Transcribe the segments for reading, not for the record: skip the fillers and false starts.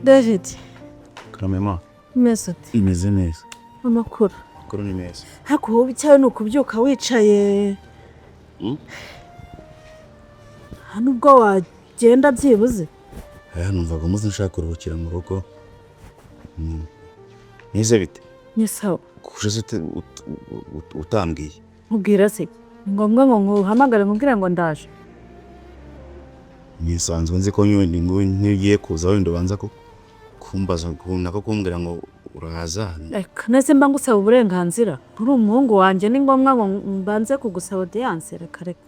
David. Karamema. Meze ute? Imeze neza. Amakuru. Amakuru ni meza. Hako wowe icyawe ni ukubyuka wicaye. Hano ubwo wagenda byibuze. Numvaga muzi nshaka kuruhukira mu rugo. Nize bite? Ni sawa. Kuje utambwiye. Ubwira se. Ngombwa ngo nkuhamagare nkubwire ngo ndaje. Nisanzwe nzi ko ngiye kuza wenda ubanza ko kumbaza nako kumbwira ngo uraza. Reka nese mba ngusaba uburenganzira. Uri umuhungu wanjye ni ngombwa ngo mbanze kugusaba audience reka reka.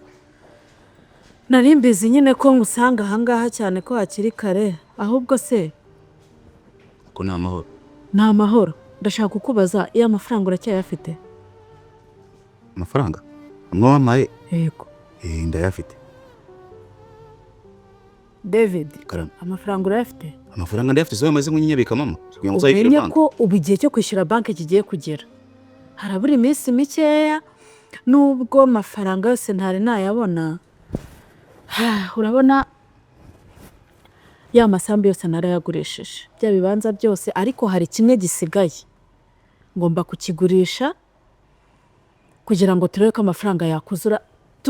Nari mbizi nyine ko ngusanga ahangaha cyane ko hakiri kare. Ahubwo se ko nta mahoro. Nta mahoro. Ndashaka kukubaza iyo amafaranga uracyayafite. Amafaranga? Mwamaye? Yego. Ndayafite. David, Karame. Amafaranga urayafite? Amafaranga ndayafite so yamaze nk'inyabika mama. Umenye ko ubigiye cyo kwishyura banki kigiye kugera. Harabura iminsi mikeya nubwo amafaranga yose ntari nayabona. Urabona ya masambu yose narayagurishije. Bya bibanza byose ariko hari kimwe gisigaye. Ngomba kukigurisha kugira ngo turebe ko amafaranga yakuzura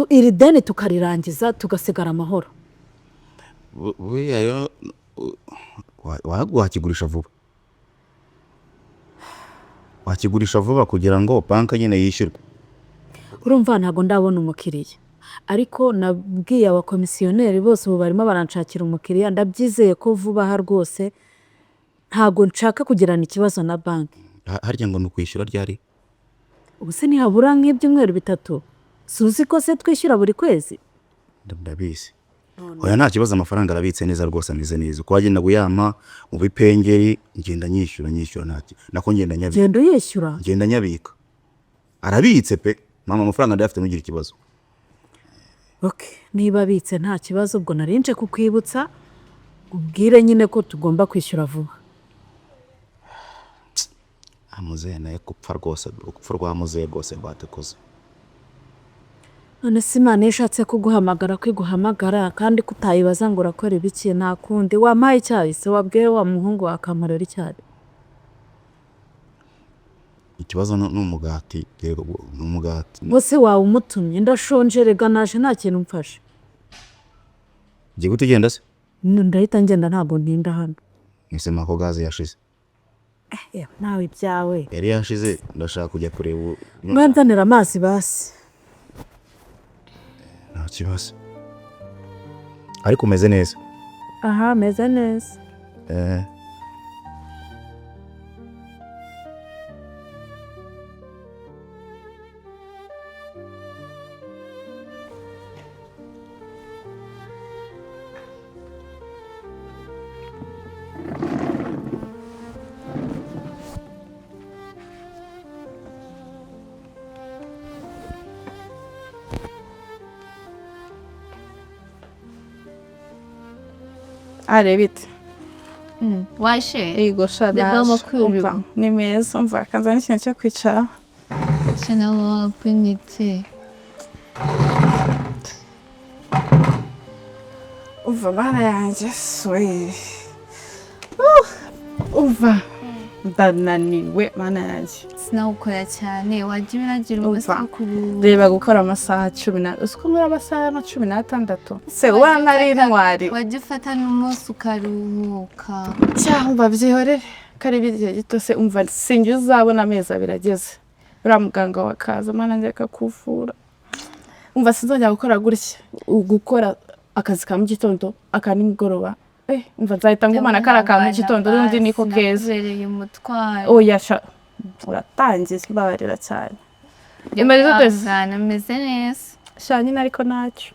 iri deni tukarirangiza tugasigara amahoro. Weya wakigurisha vuba. Wakigurisha vuba kugira ngo banki nyine yishyurwe. Urumva ntago ndabona umukiriya. Ariko nabwiye abakomisiyoneri bose ubu barimo baranshakira umukiriya ndabyizeye ko vuba ha rwose ntago nshaka kugirana ikibazo na banki. Harya ngo nukwishyura ryari? Ubuse ntihabura nk'ibyumweru 3. Suzi ko se twishyura buri kwezi? Ndabizi. Oya nta kibazo amafaranga arabitse neza rwose ameze neza. Ko wagenda guyama mu bipengeri ngenda nyishyura ntaki. Nako ngenda nyabika. Genda yishyura? Ngenda nyabika. Arabitse pe. Mama amafaranga ndafite nugira ikibazo. Okay, niba abitse nta kibazo ubwo narinje kukwibutsa ubwire nyine ko tugomba kwishyura vuba. Amuze naye kupfa rwose urupfu rwa muze rwose rwatekoze. None se Imana yashatse kuguhamagara kwiguhamagara kandi kutayibaza ngo urakora ibiki nta kundi wampaye icyayi se wabwiye wa muhungu akamarira icyayi. Ikibazo n'umugati rero n'umugati. Wose wawe umutumye ndashonje rega naje nta kintu mfashe. Ngiye gutugenda se? Ndahita ngenda ntabwo ntinda hano. Nisema ko gaze yashize. Nawe ibyawe. Yari yashize ndashaka kujya kureba. Mwanzanira amazi basi. Nta kibazo. Ariko umeze neza. Aha meze neza. Arebite. Washe? Yego shada. Deborah makuru. Ni meza umva kanza n'ikintu cyo kwicara. Shana wakwinitse. Uva bana yanjye soye. Uva. Ndananiwe mana yanjye. Sinawukora cyane wajya biragira umusako. Reba gukora amasaha 10 usko muri amasaha 16. Se wana ari intwari. Wajya ufata n'umunsi ukaruhuka. Cyangwa byihorere kari bigiye gito se umva sinjye uzabona ameza birageze. Ura muganga wakaza mana njye akakuvura. Umva sinzongera gukora gutya gukora akazi ka mu gitondo akanimugoroba. Umva nzahita ngumana karaka mu gitondo n'undi niko keza. Zereye umutwaro. Oya sha uratangiye babarira cyane. Imarizo twese ameze neza. Shanyine ariko nacyo.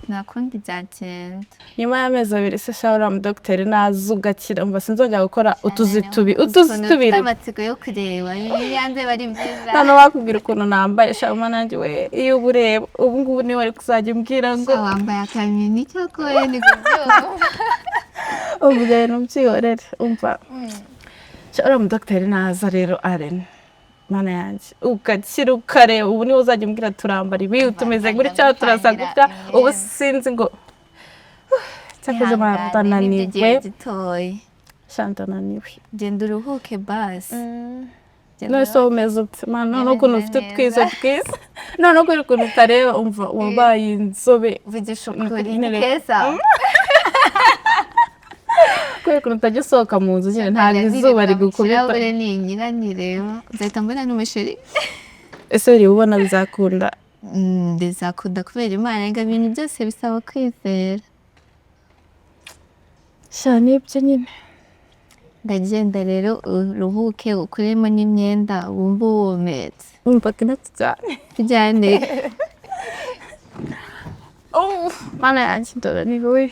Nakundi byagenda. Nyuma y'amezi 2 se shawura mu docteur nazugakira umva sinzongera gukora utuzi tubiri. Amatsiko yo kureba yanze bari byiza. Hano bakubwira ukuntu nambaye shama nanjye we iyo bureba ubu ngubu ni wari kuzajya mbwira ngo wambaye akamini cyakoye ni gubyo. Ubwo no byihorere umva. Shawura mu docteur naza rero Aren. mana yanjye ugakira ukareba ubu niwe uzajya umbwira turambara ibi tumeze gutya turasa gutya ubu sinzi ngo cyakoze ndananiwe ndananiwe genda uruhuke basi no so umeze ute mana n'ukuntu ufite twiza none uko ukuntu utareba umva wabaye inzobe uvugisha ukuri ni keza kubera ukuntu utajya usohoka mu nzu nyine ntabwo izuba rigukubita ikirahure ni nyiranyireba nzahita mbona n'umusheri ese uri ubona bizakunda bizakunda kubera Imana ngo ibintu byose bisaba kwizera sha nibyo nyine ndagenda rero uruhuke ukuremo n'imyenda wumva uwometse wumva tujyane mana yanjye ndananiwe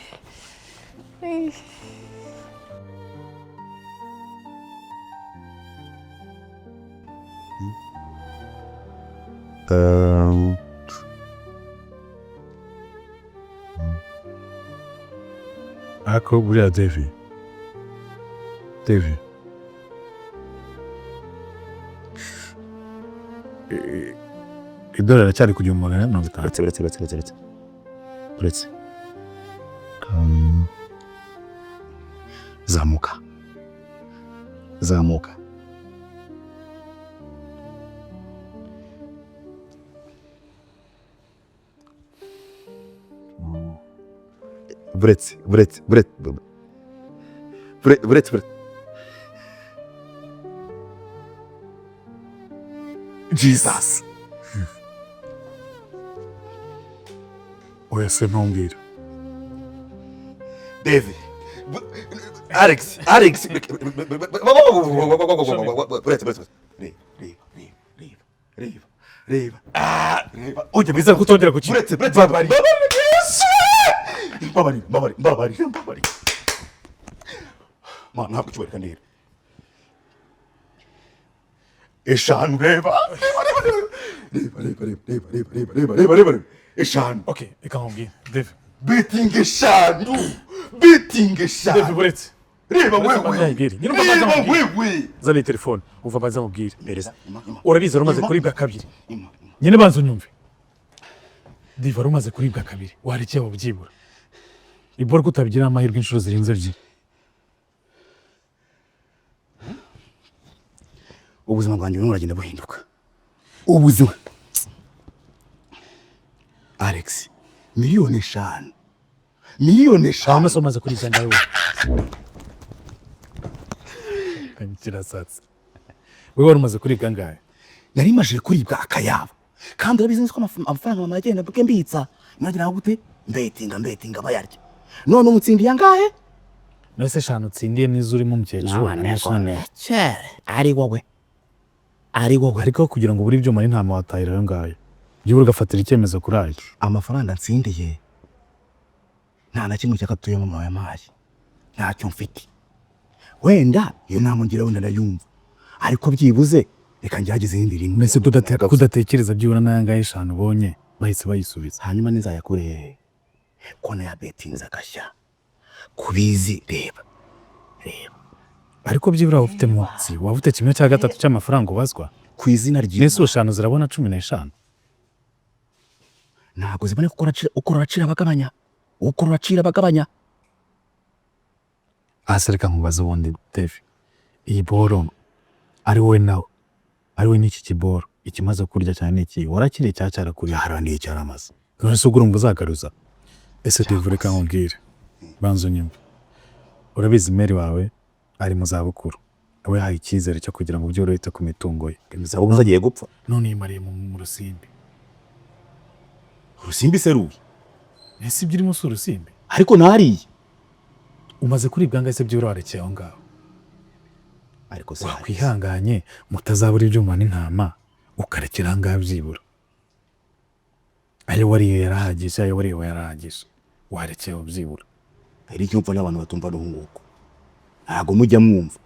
Ako buriya Devi idolari aracyari ku 150. uretse zamuka buretse Jesus oya se ntumbwira David Alex reba ujya biza kutongera ku kintu mbabari mana ntabwo cyubaka ndera eshanu reba eshanu okay reka nkubwire Devi betting eshanu Devi buretse reba wewe zana telefone uva baza mubwire bereza urabizi rumaze kuribwa kabiri nyine banza unyumve Devi rumaze kuribwa kabiri warekeye ubyibura ibora kutabigira amahirwe inshuro zirenze ebyiri ubuzima bwanjye burimo buragenda buhinduka ubuzima Alex miliyoni eshanu amaso maze kurizanga wewe kirasatse wewe warumaze kuribwa ngahe nari maje kuribwa akayabo kandi urabizi nzi ko amafaranga mama yagenda bwe mbitsa mwagira gute mbetinga bayarya none umutsindiye angahe nose eshanu utsindiye nizo urimo umukecuru ari wowe ariko kugira ngo ubure ibyuma n'intama watahira ayo ngayo jya ugafatira icyemezo kuri ayo amafaranga nsindiye nta na kimwe cyakatuye mama yamaye ntacyo mfite wenda iyo namungira wenda ndayumva ariko byibuze reka njyagize izindi rimwe mbese kudatekereza byibura n'ayangahe eshanu ubonye bahise bayisubiza hanyuma nizayakure ko na betinze agashya kubizi reba ariko byibura ufite munsi waba ufite 1/3 cy'amafaranga ubazwa ku izina ry'Imana nese eshanu zirabona 15 ntabwo zibone uko uracira bagabanya asereka nkubaza ubundi Devi iyi boro ari wowe nawe ari we n'iki kiboro ikimaze kurya cyane iki warakiriye cyacara kuri harandiye cyaramaze none se ugurumva uzagaruza ese Devi reka nkubwire banzo nyumva urabizi meri wawe ari mu zabukuru awe haye icyizere cyo kugira ngo byorohite ku mitungo ye ubwo agiye gupfa none yimariye mu rusimbi seruye ese byirimo su rusimbi ariko nariye umaze kuribwa ngase byoro warekeye aho ngaho ariko se kwihanganye mutazabura ibyuma n'intama ukarekera ngaho byibura ayo wariye yarahagije warekeye byibura ari cyo mfa n'abantu batumva n'uhunguko ntago mujya mwumva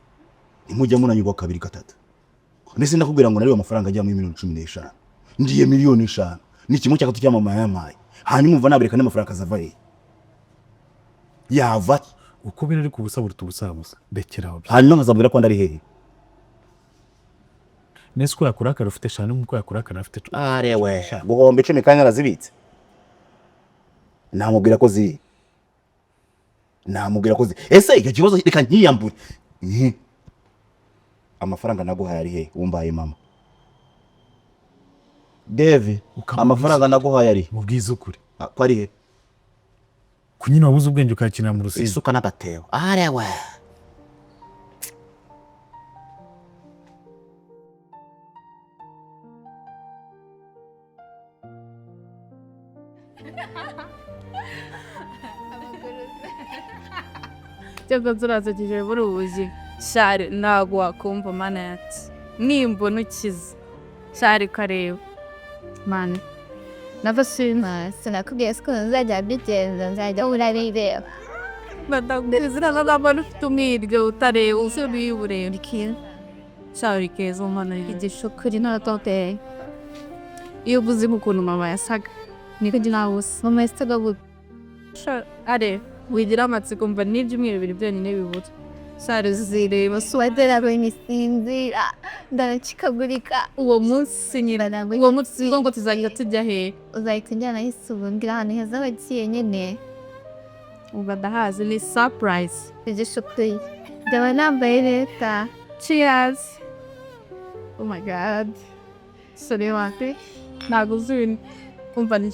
nimujya munanyurwa kabiri gatatu nese ndakubwira ngo nari amafaranga ajya muri 15 ndiye miliyoni 5 ni kimwe cyakatu cyamama yamaye hanyuma umva nabereka n'amafaranga azavaye yava uko biri ari kubusa rekeraho hanyuma nkazabwira ko ndari hehe nese ko yakurakara ufite 5 n'uko yakurakara afite 10. arewe guhomba 10 kandi arazibitse namubwira ko ziri ese icyo kibazo reka nkiyambure amafaranga naguhaye ari he wumbaye mama Dave amafaranga naguhaye ari mubwiza ukuri ko ari he kunyina wabuze ubwenge ukakinira mu rusisi isuka n'agateo arewe cyangwa zurazegeje buri ubuzi shari ntabwo wakumva mana yati nimbona ukize shari kareba mana navasina sinakubwiye ko nzajya mbigenza nzajya urabireba badaguzira n'abana ufite umwiryo utareba usubiye ubureba shari keza umwana igishukuri n'atote iyo ubuze ukuntu mama yasaga niko ginawusa mama yasaga gute are wigira amatsiko mva n'ibyumweru 2 byonyine bibuze shari zireba suwadera imisinzira ndaracikagurika uwo munsi nyirana uwo munsi ngo tuzajya tujya he uzahita njyana yisubungira ahantu heza wagiye nyine uba ndahazi ni surprise igishukuri ndaba nambaye leta cheers oh my god sorry wate ntabwo uzi umva ni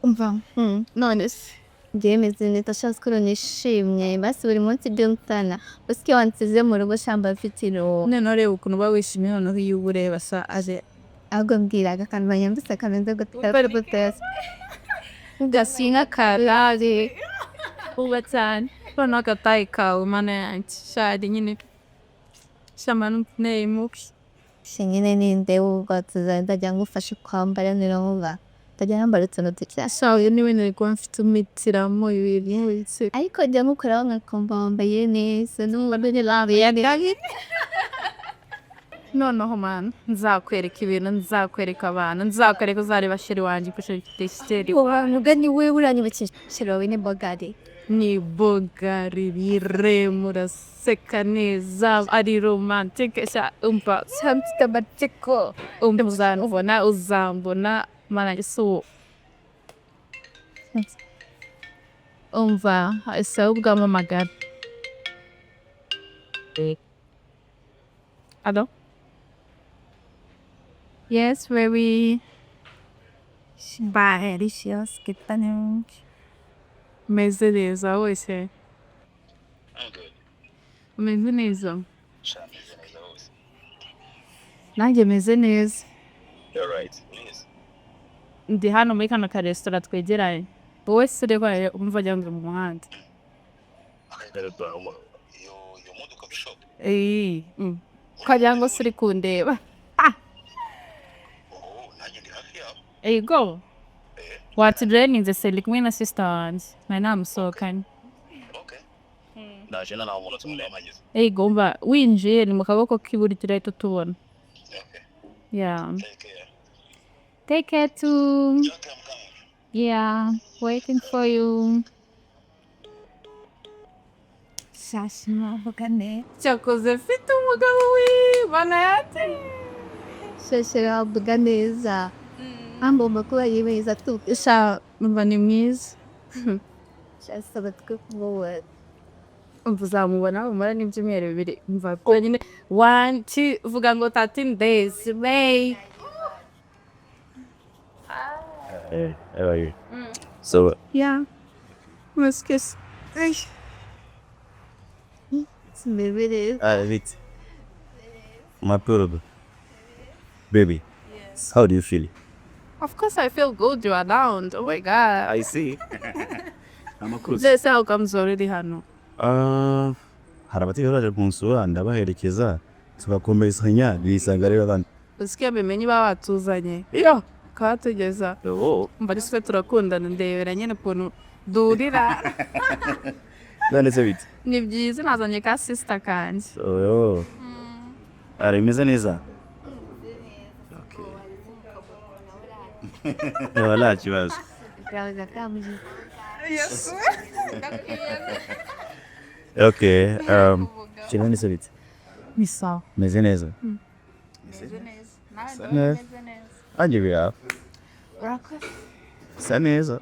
umva none se ndemeze neza shaka ko nishimye basi buri munsi byumtana uski wansize mu rugo shamba mfitiro none reba ukuntu ba wishimye noneho iyo ureba sa aje ahubwo mbwiraga kandi banyambise kameze gutera gutera ugasinga karare ubatsan noneho agatayi kawe mana yanjye shari nyine shamanu nemuki shingine ninde ubwo tuzajya ngufashe kwambara nironga tajya yambara utuntu duke shawe niwe nari kuba mfite umitiramo ibintu wese ariko njya ngukoraho nkakumva wambaye neza n'umva yari noneho mana nzakwereka ibintu nzakwereka abantu nzakwereka uzareba sheri wanjye kusha tesiteri uvuga ni we uranyibukije sheri wawe ni bogari ni bogari biremura seka neza ari romantique sha umva samfite amatsiko umuzanubona uzambona mana yesu umva ese ubwamamagara Hello? Yes, very delicious. ¿Qué tal? Meze neza wese. I'm good. Meze neza. Shaffy, always. Nanjye meze neza. You're right. Please. Ndi hano muri kano ka restaurant twegeranye. Wowe se rero umva ajya mu muhanda. Your modu coffee shop. Kajya ngo suri kundeba. Oh, nanjye ndi hafi yaho. Go. Watudraininze se ndi kumwe na sister wanjye. Na namusohokanye. Okay. Naje na umuntu tumwamageze. Go mba winjiye ni mu kaboko k'iburyo turahita tubona. Okay. Yeah. Take care. Take care too. Okay, I'm coming. Yeah, waiting for you. shashi mavugane Cyakoze mfite umugabo w'Imana yate. shashi ravuga neza ambomba kuba yibeza tu Sha mba ni mwiza. shasaba twubuwe Uzamubona umara n'ibyumweru 2 mva ko nyine 1 2 vuga ngo 13 days May. Hey, how are you? So, Yeah. Let's kiss. simebere wait. My beautiful baby. Yes. How do you feel? Of course I feel good you are around. Oh my god. I see. I'm a cruise. This how comes already hano. Hari abatiye baje kunsura ndabaherekeza tugakomezanya bisanga rero abandi. Usikia bimenye batuzanye. Iyo kategeza. Oh. Mbari se turakundana ndebera nyene kuntu durira. None se bite? Ni byiza nazanye ka sister kanje. Oh. Ari meze neza. Okay. Wala kibazo. gaza kamuji Yes. Okay. Kirani se bite? Ni sawa. Meze neza. Neza. Anje bya. Urakoze. Sa neza.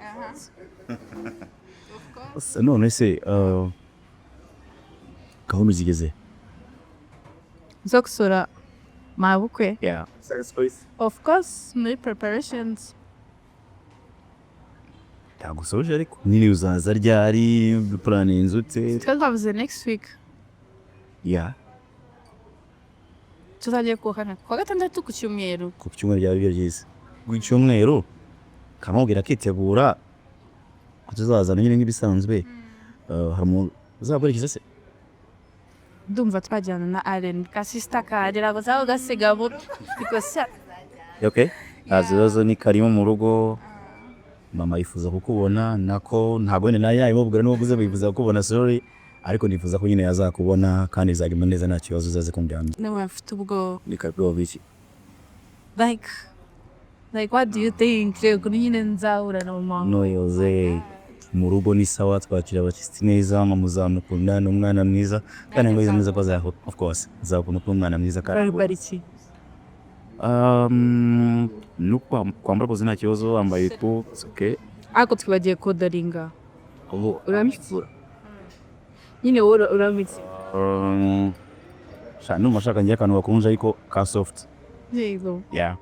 None se gahunda zigeze. Zo gusura mabukwe. Yeah. Of course, muri preparations. Tagusoje ariko. Nini uzaza ryari planinze ute? Twavuze next week. Yeah. Tuzagiye kuwa gatandatu ku cyumweru. Ku cyumweru byaba byiza. Ku cyumweru kamubwira kitegura tuzaza nyine nk'ibisanzwe. Harimo uzaburikiza se? Ndumva twajyana na Allen ka sister kagira ngo zaho gasiga mu bikosa. Okay. Azibazo ni karimo mu rugo. Mama yifuza kukubona nako ntabwo ne nayo yayibobwira no guze bifuza kukubona sorry ariko nifuza ko nyine yazakubona kandi izagenda neza nta kibazo uzaze kumbyana. Niwe mfite ubwo. Nikabwo biki? Like what do you think? Kuri nyine nzahura na mama. No yoze mu rugo ni sawa twakira abakristi neza muzamukunda n'umwana mwiza kandi ngo neza ko zaho of course zakunda umwana mwiza kandi bariki. nuko kwambara koze nta kibazo wambaye ko okay Ako twibagiye kodaringa. ubu Uramifura. Nyine wowe uramitse. Shanu mashaka ngiye kantu bakunje ariko ka soft. Yego. Yeah.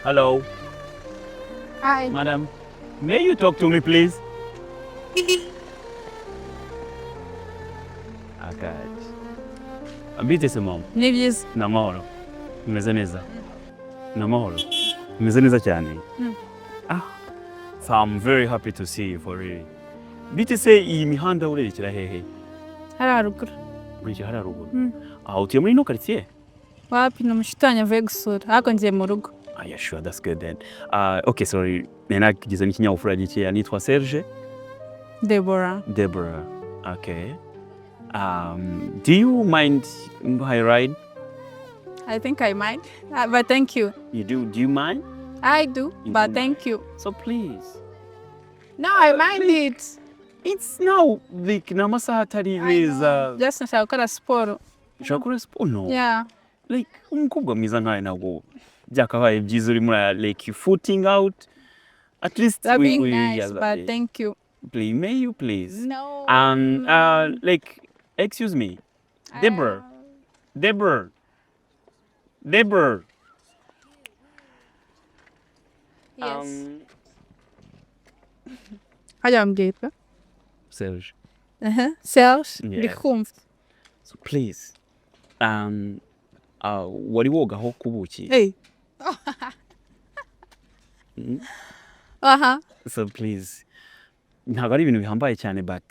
Hello. Hi. Madam, may you talk to me, please? Okay. Ambite se mom. Ni byiza. Namahoro. Meze neza. Namahoro. Meze neza cyane. So I'm very happy to see you for real. Bite se iyi mihanda urerekera hehe? Hari haruguru. Buri hari haruguru. Utuye muri no quartier? Wapi na mushitanya avuye gusura. Hako ngiye mu rugo. Yeah, sure, that's good then. Okay, sorry. Nena kigize n'ikinyabupfura gike nitwa Serge. Deborah. Deborah. Okay. Do you mind I ride? I think I might. But thank you. You do? Do you mind? I do, You but do thank you. So please. No, I mind it. It's now like namasaha atari beza. Just nshaka gukora siporo. Ushaka sport no? Yeah. Like umukobwa mwiza nkawe ntabwo byakabaye byiza uri muri like footing out. At least That'd be we nice, but thank you. Please, may you please? No. Like, excuse me, Deborah. Deborah. Yes. Hajya mbwirwa. Serge. Serge, Yeah. ndikumva. So please, wari wogaho kubuki? Hey. Aha. So please, ntabwo ari ibintu bihambaye cyane, but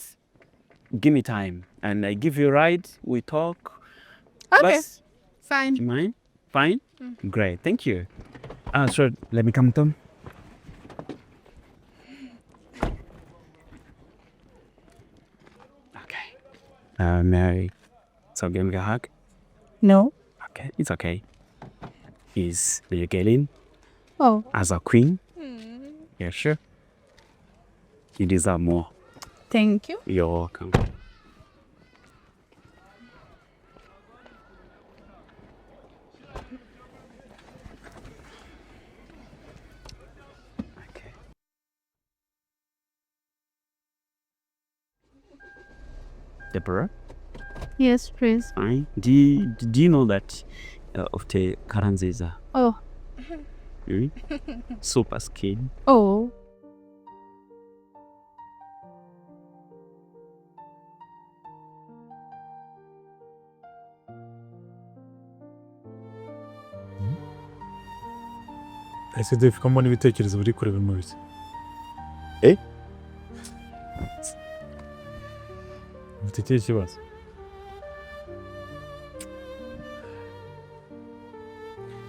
give me time and I give you a ride. We talk. Okay. Bas, Fine. do you mind? Fine. Great. Thank you. Sure. Let me come down. Okay. Mary. So give me a hug. No. Okay. It's okay. Is the getting Oh. as a queen? Yeah, sure. You deserve more. Thank you. You're welcome. Okay. Deborah, Yes, please. fine. Do you know that of the Karanzeza? Oh. Super skin. Oh. ese dufikamo n'ibitekerezo buri kureba mu biki mfite ikihe kibazo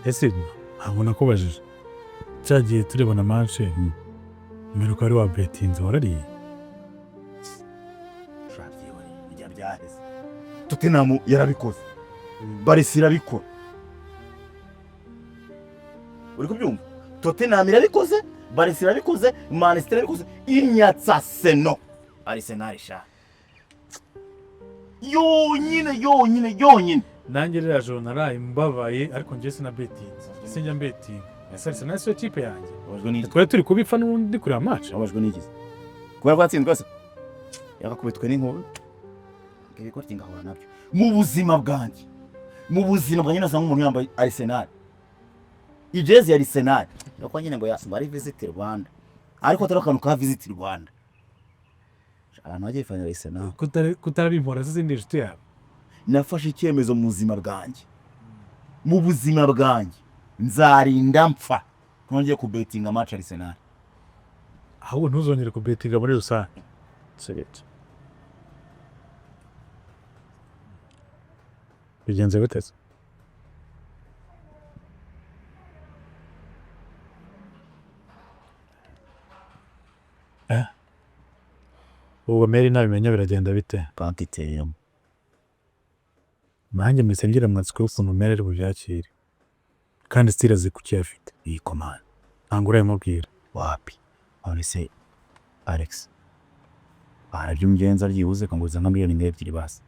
ese ntabwo nakubajije cyagiye turebana manche Mperuka wari wabetinze warariye. Shaffy we ijya byaheze. Tottenham yarabikoze. Barca irabikora. Uri kubyumva? Tottenham irabikoze, Barca irabikoze, Manchester irabikoze, inyatsa Seno. Arsenal sha. Yonyine. Nanjye rero joro naraye mbabaye ariko njye sina betinze. Sinjya betinga. Ese Arsenal siyo kipe yanjye. Abajwe n'iki? Twari turi kubipfa n'undi kureba match. Abajwe n'iki? Kubera kwatsinzwe se. Yakakubitwe n'inkuru. Ngebe ko tingahura nabyo. Mu buzima bwanjye nasanga umuntu yambaye Arsenal. Ijezi ya Arsenal. Yako nyine ngo yasubari visit Rwanda. Ariko atari akantu ka visit Rwanda. Abantu bagiye fanya Arsenal. Kutarabimpora zindi nshuti yawe. Nafashe icyemezo mu buzima bwanjye nzarinda mpfa ntongeye kubetinga match Arsenal. Ahubwo ntuzongere kubetinga muri rusange. Seretse. Bigenze gute? Ubu Mary nabimenya biragenda bite? Banki iteyemo. Nanjye mpise ngira amatsiko y'ukuntu Mary ari bubyakire. Kandi stile azi kuki afite. Iyi komanda. Ntabwo urayimubwira. Wapi? None se Alex. Arabyo umugenzi aryibuze kanguza nka miliyoni ebyiri basi.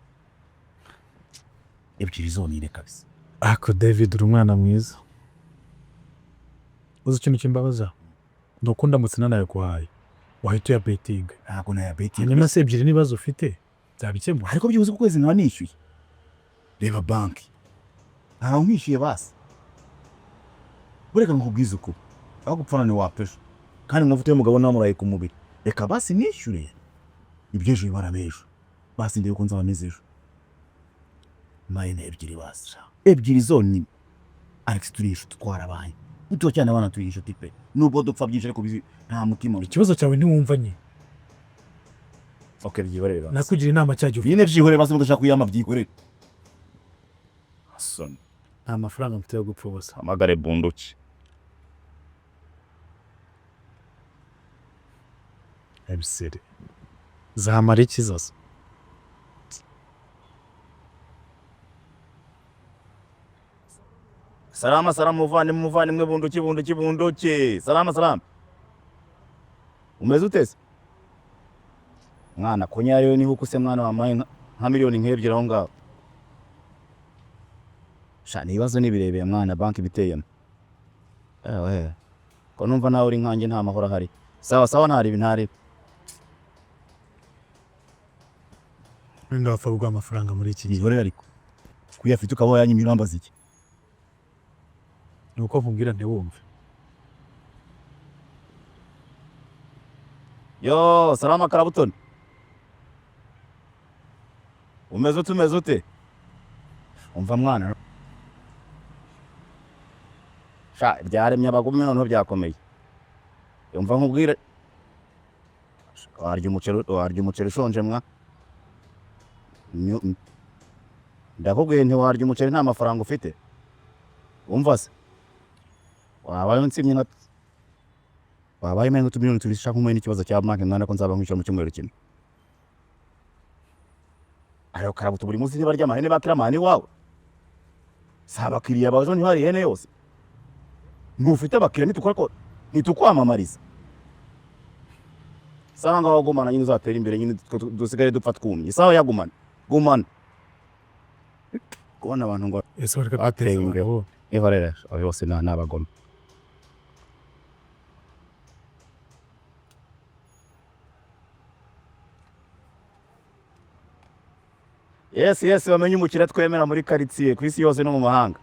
Ebyiri zonine kabisa. Ako David uri umwana mwiza. Uzi ikintu kimbabaza? Nuko ndamutse nanaye kuhaye. Wahita ya beting. Ntabwo naya beting. Hanyuma se ebyiri nibazo ufite zabikemura. Ariko byuze ku kwezi nkaba nishyuye. Reba banki. Ntaho nkwishyuye basi. Bureka nkubwiza uko. Aho gupfana ni wapesha. Kandi mwavuta y'umugabo namuraye ku mubiri. Reka basi nishyure. Ibyejo bibarabejo. Basi ndiye uko nzaba meze ejo. Mayine ebyiri basi. Ebyiri zonine. Alex turisho twarabaye. Uto cyane abana turisho tipe. Nubwo dupfa byinshi ariko nta mutima. Ikibazo cyawe ntiwumva nye. Okay byihorera. Nakugira inama cyajyo. Yine byihorera basi mudashaka kuyama byikorera. Son. Nta mafaranga mfite yo gupfa ubusa. Amagare bunduki. Ebisere. Zamara ikizazo. Salama muvandimwe bunduki. Salama. Umeze utese? Mwana konyayo ni huko se mwana wamaye nka miliyoni nk'ebyiri aho ngaho. Sha nibazo nibirebeye mwana banki biteyemo. Ko numva nawe uri nkanjye nta mahoro hari. Sawa ntari ibintari. Ninde wapfa kugwa amafaranga muri iki gihe? Ihorera ariko. Kuyafite ukaba yanyimira urambaza iki? Nuko nkubwira ntiwumve. Yo, salama karabutoni. Umeze ute? Umva mwana. Sha byaremye abagumye noneho byakomeye. Umva nkubwira. Warya umuceri ushonje mwa. Ndakubwiye nti warya umuceri nta mafaranga ufite. Umva se. Wabaye nsimye nka wabaye mengo tumiliyoni turishaka kumwe n'ikibazo cya banki mwana ko nzaba nkwishyura mu cyumweru kimwe. Ayo karabuto buri munsi niba ryamahene bakira mani wawe. Saba kiriya bazo ni hari hene yose. Ngufite abakiriya nitukwamamariza. Sanga wagumana nyine uzatera imbere nyine dusigare dupfa twumye. Sawa yagumana. Gumana. Kubona abantu ngo ese bareka ateye imbere. Ihorera yose nabagoma. Yes bamenye umukira twemera muri quartier ku isi yose no mu mahanga.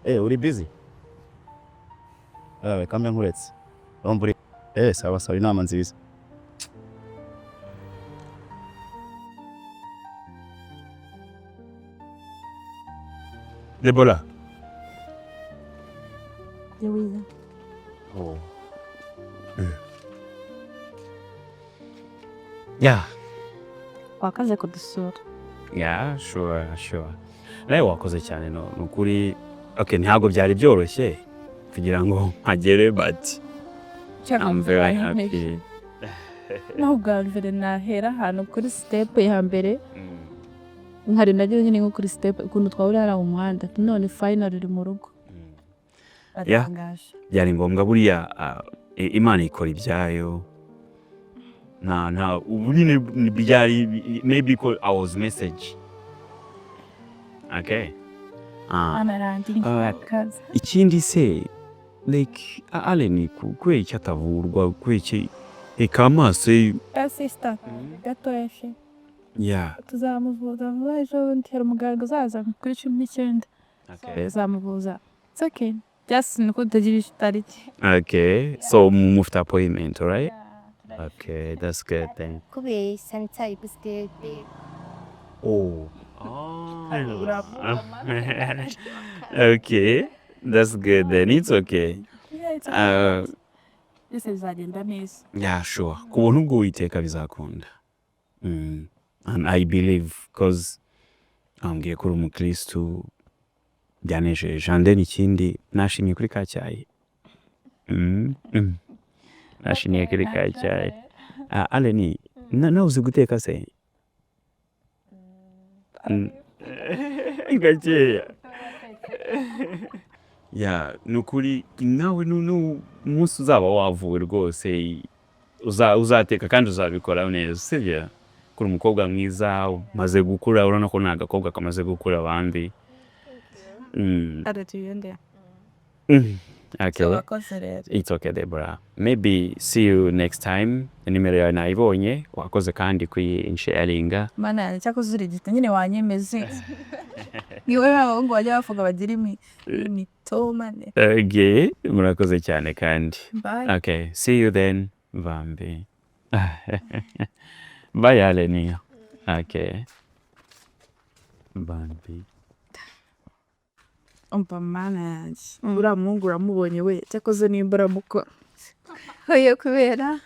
Uri busy? Kamwe nkuretse. Romburi. Sawa inama nziza. Deborah. Oui. Oh. Yeah. Wakaze kudusura. Yeah, sure. Nawe wakoze cyane no nukuri. Okay, ntabwo byari byoroshye kugira ngo mpagere but I'm very happy. naho bwa mbere nahera ahantu kuri step ya mbere nkari nagiye nyine nko kuri step ukuntu twahurira ari mu muhanda none final uri mu rugo atangaje Byari ngombwa buriya Imana ikora ibyayo nta ubu nyine byari maybe call our message. Okay. anarandi kaza Ikindi se like Allen kubera icyo atavurwa kubera iki ekamaso sister gatoyeshe yeah. tuzamuvuza vuba ejo ntera umuganga uzaza kuri 19 Okay. tuzamuvuza it's okay just nuko utagira itariki Okay. So mufite appointment, right? Okay, that's good then. kubera sanitayi gusigaye Oh. Okay, that's good then. It's okay. ese bizagenda neza Yeah, sure. Kubona ubwo Uwiteka bizakunda. And I believe because ambwiye ko uri umukristu byanejeje. And then ikindi nashimye kuri ka cyayi. Nashimye kuri ka cyayi. Aleni, nawe uzi guteka se? Gakeya. Ya nukuri nawe umunsi uzaba wavuwe rwose uzateka kandi uzabikora neza sibyo kuri umukobwa mwiza umaze gukura urabona ko nta gakobwa kamaze gukura abandi aratuyende okay it's okay Deborah maybe see you next time nimero yawe nayibonye wakoze kandi sharinga mana yanjye cyakoze uri gita nyine wanyemeze niwe abahungu bajya bavuga bagira imitomane okay murakoze cyane kandi bye okay see you then Vambi. Bye Alenia. Okay. Vambi. umva mana yanjye uriya muhungu uramubonye we cyakoze nimba uramukora oya kubera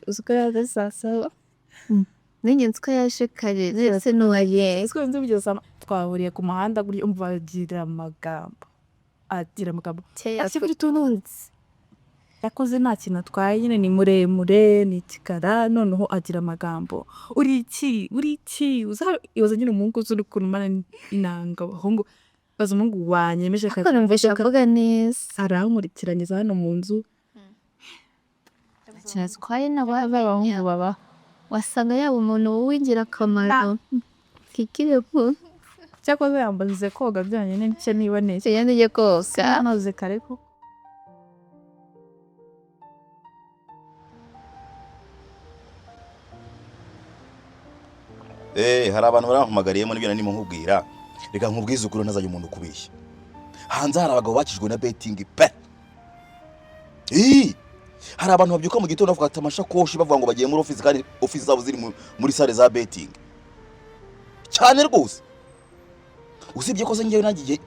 uziko yaje saa saba ninjye nziko yaje kare ndetse n'uwaye ese nzi byose twahuriye ku muhanda guri umva agira amagambo afite utununzi yakoze nta kintu atwaye nyine ni muremure ni ikikara noneho agira amagambo uri iki uzaza nyine umuhungu uzuri ukuntu mana inanga abahungu baza umuhungu wanyemeje ko numvisha kuvuga neza arankurikiranyeza hano mu nzu cyatwaye n'abahungu baba wasanga yaba umuntu w'ingirakamaro kikire ku cyakoze yambaze koga byonyine n'icyo niba neza yandiye koga noze kare ko hari abantu barampamagariyemo n'ibyo nari nkubwira reka nkubwize ukuri ntazajya umuntu kubishya hanze hari abagabo bakijwe na betting pe hari abantu babyuka mu gitondo bafata amashakoshi bavuga ngo bagiye muri office kandi office zabo ziri muri sale za betting cyane rwose usibye ko se ngewe nagiye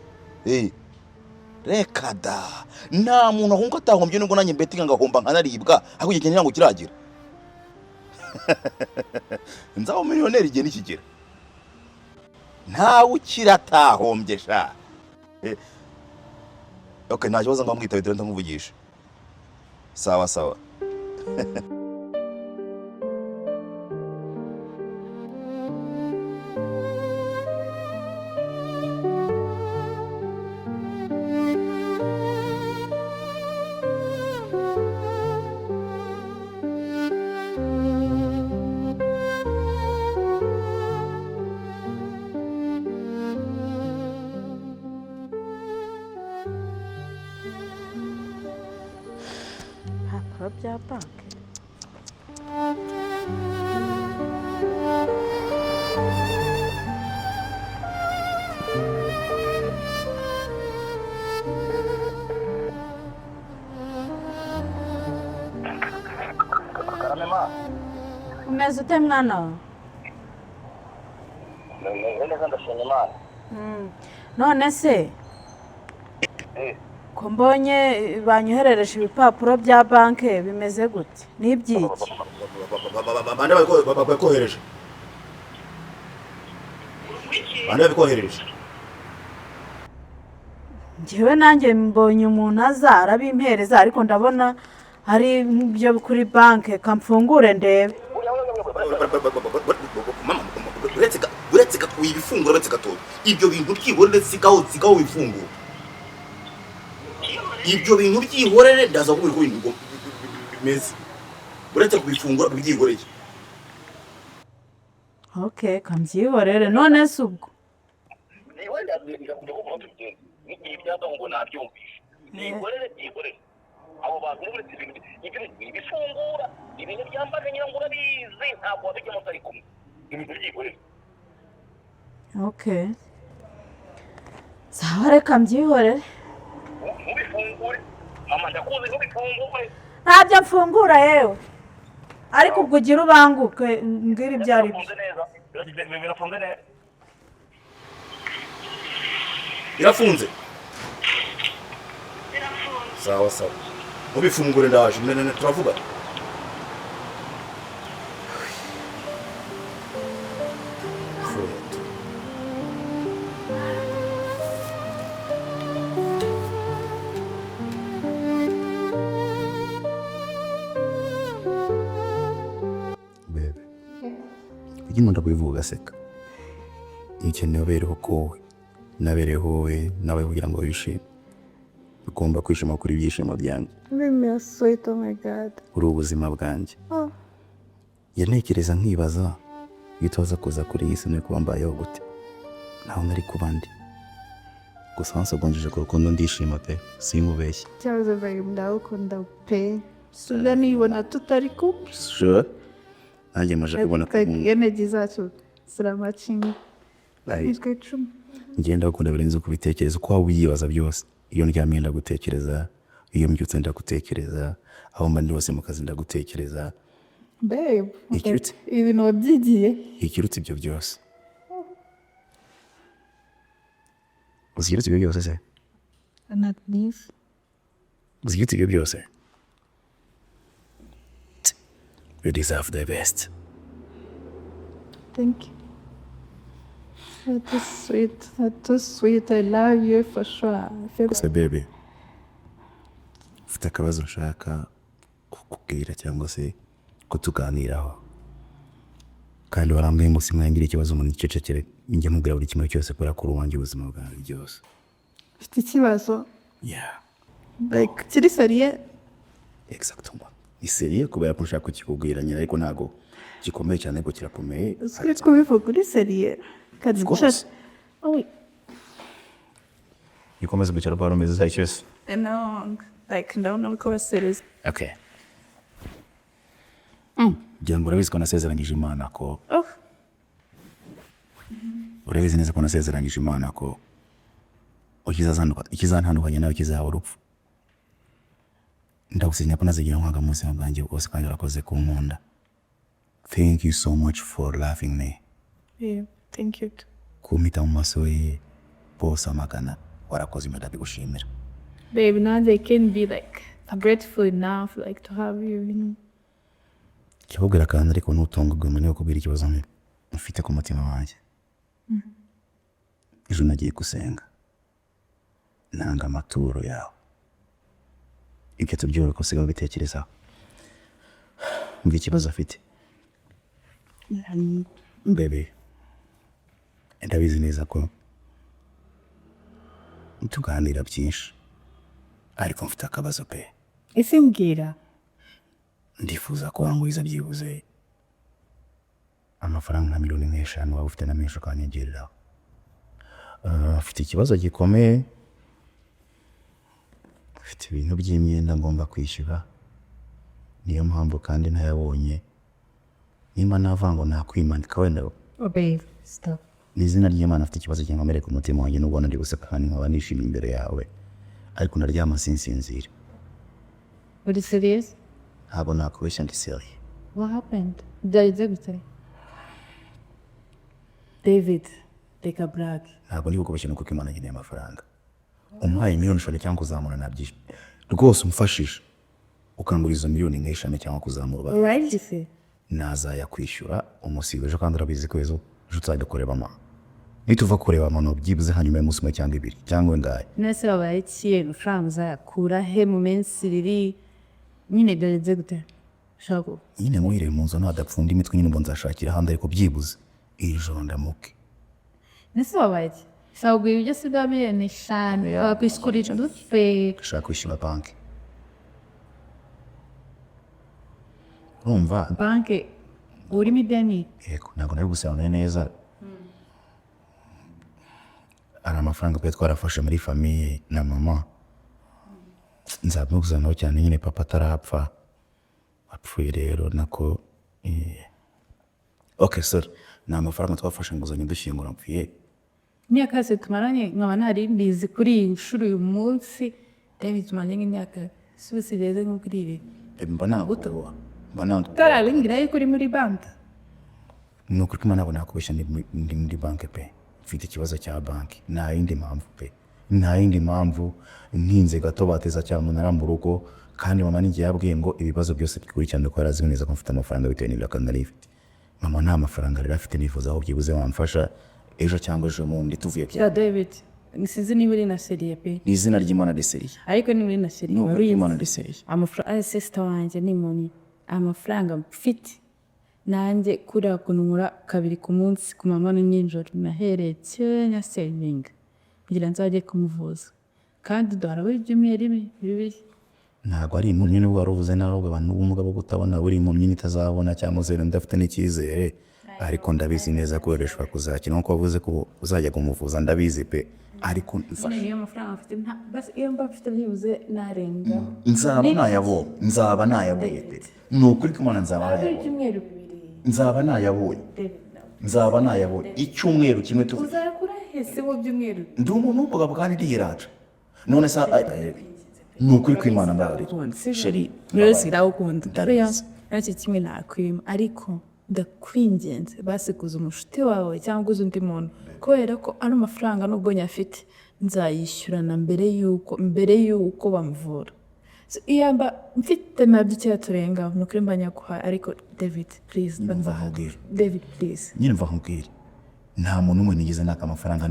reka da nta muntu ahunga atahombye nubwo nanjye betting ngahomba nkanaribwa ahubwo igihe ngira ngo kiragira nzaba miliyoneri igihe nikigera ntawe ukiratahombye sha okay nta kibazo ngo mwitabe dore ndamuvugisha sawa sawa bya banki umeze ute mwana none se ko mbonye banyoherereje ibipapuro bya banki bimeze gute n'ibyiki bande babikohereje njyewe nanjye mbonye umuntu aza arabimpereza ariko ndabona hari ibyo kuri banki kamfungure ndebe. mama uretse ka uyibifungura uretse gatoya ibyo bintu byihorere sigaho bifungura ibyo bintu byihorere ndaza kubwira ko ibintu bimeze uretse kubifungura byihoreye. Okay, kambyihorere none se ubwo abo bantu uretse ibintu bifungura ibintu byambaga nyirango urabizi ntabwo wabijyamo utari kumwe ibintu byihorere. Okay, sawa reka mbyihorere. Ntubifungure mama ndakuzi ntubifungure. Ntabyo mfungura yewe ariko ubwo ugira ubanguke mbwira ibyo ari byo. Birafunze neza. Birafunze sawa sawa ubifungure ndaje turavuga. Bebe kuki nkunda kubivuga ugaseka iyo ukeneye ubereho kowe nabereho wowe nawe kugira ngo wishime ugomba kwishima kuri ibyishimo byanjye. Mimi sweet, oh my god. Uri ubuzima bwanjye. Yanekereza nkibaza iyo utaza kuza kuri iyi si no kuba mbayeho gute naho nari kuba ndi gusa wansogonjeje ku rukundo ndishima pe sinkubeshye. Cyabuze bayi ndagukunda pe suda nibona tutari kumwe. Sure nanjye maje kubona ko energy zacu ziramatching. ngenda gukunda birenze kubitekereza uko waba uyibaza byose. Iyo ndyamye ndagutekereza, iyo mbyutse ndagutekereza, aho mba ndi hose mu kazi ndagutekereza. Babe, ibintu wabyigiye ikirutse ibyo byose. Uzikirutse ibyo byose se? Not this. Uzikirutse ibyo byose? You deserve the best. Thank you. That is sweet. That is sweet. I love you for sure. So baby, ufite akabazo nshaka kukubwira cyangwa se kutuganiraho. Kandi warambwiye ngo simwangira ikibazo umuntu icecekere njye mubwira buri kimwe cyose kora kuri wanjye ubuzima bwawe byose. Ufite ikibazo? Yeah. Like kiri seriye? Exactement. Ni seriye kubera ko nshaka kukikubwira nyine ariko ntago gikomeye cyane ko kirakomeye. Usigaye kubivuga uri seriye? Of course. Oh wait. You come as a bit of bottom is like this. No, like no course serious. Okay. Jangu urabizi ko nasezeranyije Imana ko. Oh. Urabizi neza ko nasezeranyije Imana ko ikizantandukanya nawe kizaba urupfu. Ndagusinya ko nazigira nkwaga mu buzima bwanjye bwose kandi urakoze kunkunda. Thank you so much for loving me. Yeah, thank you. Kumita mu maso ye bose amagana warakoze ndabigushimira. Babe, now they can be like grateful enough like to have you, you know. Kibubwira kandi ariko nutongogwe muri yo kubira ikibazo mfite ku mutima wanjye. Ejo nagiye gusenga. Nanga amaturo yawe. Ibyo tubyoro ko sigaho bitekerezaho. Mbi ikibazo afite. Baby. Ndabizi neza ko tuganira byinshi ariko mfite akabazo pe. Ese mbwira Ndifuza ko wanguriza byibuze amafaranga 5,000,000 waba ufite na menshi ukanyegereraho. Afite ikibazo gikomeye. Afite ibintu by'imyenda ngomba kwishyura. Niyo mpamvu kandi ntayabonye. Nimba navango nakwimanika wenda. babe, stop. N'izina ry'Imana afite ikibazo cy'inkomere ku mutima wanjye n'ubwo ndi guseka kandi nkaba nishimye imbere yawe. Ariko naryama sinsinzira. Are you serious? Ntabwo nakubeshya ndi serious. What happened? David, take a break. Ntabwo ndi gukubeshya nuko Imana igeneye amafaranga. Umuhaye 1,000,000 cyangwa kuzamura nabyishe. Rwose umfashisha. Ukanguriza 1,000,000 cyangwa kuzamura. Alright, you see. Naza kwishyura umusibeje kandi urabizi ko ejo uzajya kureba mama. Nituva kureba mama byibuze hanyuma y'umunsi umwe cyangwa 2 cyangwa ngahe. Nese wabaye kiye amafaranga uzayakura he mu minsi 2 nyine byagenze gute shako nyine muhire mu nzu nadapfunda imitwe nyine ngo nzashakira ahandi ariko byibuze iri joro ndamuke. nese wabaye iki shako ibyo si bwa miliyoni 5 wakwishyurira dute Ndashaka kwishyura banki. Urumva? banki urimo ideni Yego ntabwo nari gusobanura neza. Ari amafaranga twe twarafashe muri famiye na mama. Nzabimuzanaho cyane nyine papa atarapfa. Apfuye rero nako Okay sir, ni amafaranga twafashe nguzanyo dushyingura mpfuye. imyaka yose tumaranye nkaba ntari mbizi kuri iyi nshuro uyu munsi David tumaranye nk'imyaka sigeze nko kuri ibi Mba nagutabwa. Mba nagutabwa. tarabimbwira yuko uri muri banki Ni ukuri ko ntabwo nakubeshya ndi muri banki pe. Mfite ikibazo cya banki. Nta yindi mpamvu pe. Nta yindi mpamvu ntinze gato bateza cyane umunara mu rugo kandi mama ninjye yabwiye ngo ibibazo byose bikurikirana ko yarazi neza ko mfite amafaranga bitewe n'ibyo kandi ifite. Mama nta mafaranga rero afite nifuza aho byibuze wamfasha ejo cyangwa ejo mundi tuvuye ya David nisize niba uri na seriye pe ni izina ry'Imana riseriye. ariko niba uri na seriye Ni uri Imana riseriye. amafaranga sister wanjye ni money amafaranga mfite nanjye kuriya kunura kabiri ku munsi ku mama n'injoro nahereye Kenya saving kugira nzajye kumuvuza kandi dora buri byumweru bibiri Ntabwo ari impumyi n'ubwo waruvuze nawe abantu b'ubumuga bwo kutabona buri impumyi itazabona cyangwa se ndafite n'icyizere ariko ndabizi neza ko ureshwa kuzakina nko wavuze ko uzajya kumuvuza ndabizi pe ariko niyo mafaranga mfite basi iyo mba mfite byibuze narenga nzaba nayabonye pe ni ukuri ko Imana ibyumweru bibiri nzaba nayabonye icyumweru kimwe tu uzakura hese mu byumweru ndi umuntu w'umugabo kandi ndihiraca none sa ni ukuri ko Imana ndabarira sheri mwese irawukunda dariya nacyo kimwe nakwima ariko ndakwingenze basikuza umushuti wawe cyangwa uzi undi muntu kubera ko ari amafaranga nubwo nyafite nzayishyurana mbere y'uko bamuvura iyamba mfite nabyo icyo turenga ni ukuri mba nyaguha ariko David please David please nyine mva nkubwire nta muntu umwe nigeze naka amafaranga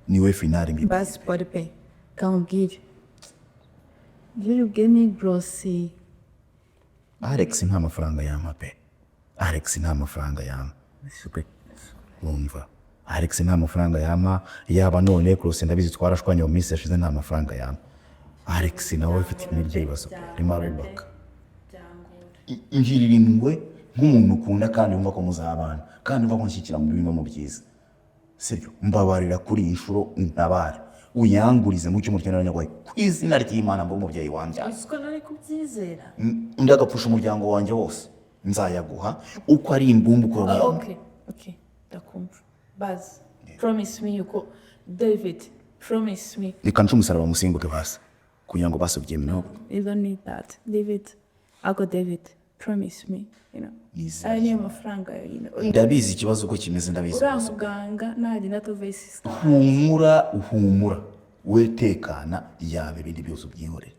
niwe finale basi pori pe kambwire you give me grossy Alex nta mafaranga yampa pe Alex nta mafaranga yampa wumva Alex nta mafaranga yampa yaba none kurose ndabizi twarashwanye mu minsi yashize nta mafaranga yampa Alex nawe ufite imiryo ibibazo arimo arubaka ingirira impuhwe nk'umuntu ukunda kandi wumva ko muzabana kandi wumva ko nshyikira mu bimwe mu byiza sibyo mbabarira kuri iyi nshuro untabare uyangurize mu cyumweru cy'abanyarwanda ku izina ry'Imana mbo umubyeyi wanjye uko nari kubyizera ndagapfusha umuryango wanjye wose nzayaguha uko ari imbumbu ko okay ndakumva baz promise me yuko David promise me reka nce umusaraba musimbuke basi kugira ngo basubye mino you don't need that David David promise me ari niyo mafaranga ndabizi ikibazo uko kimeze ndabizi uramuganga ntajya natuve sister humura we tekana yabe ibindi byose ubyihorere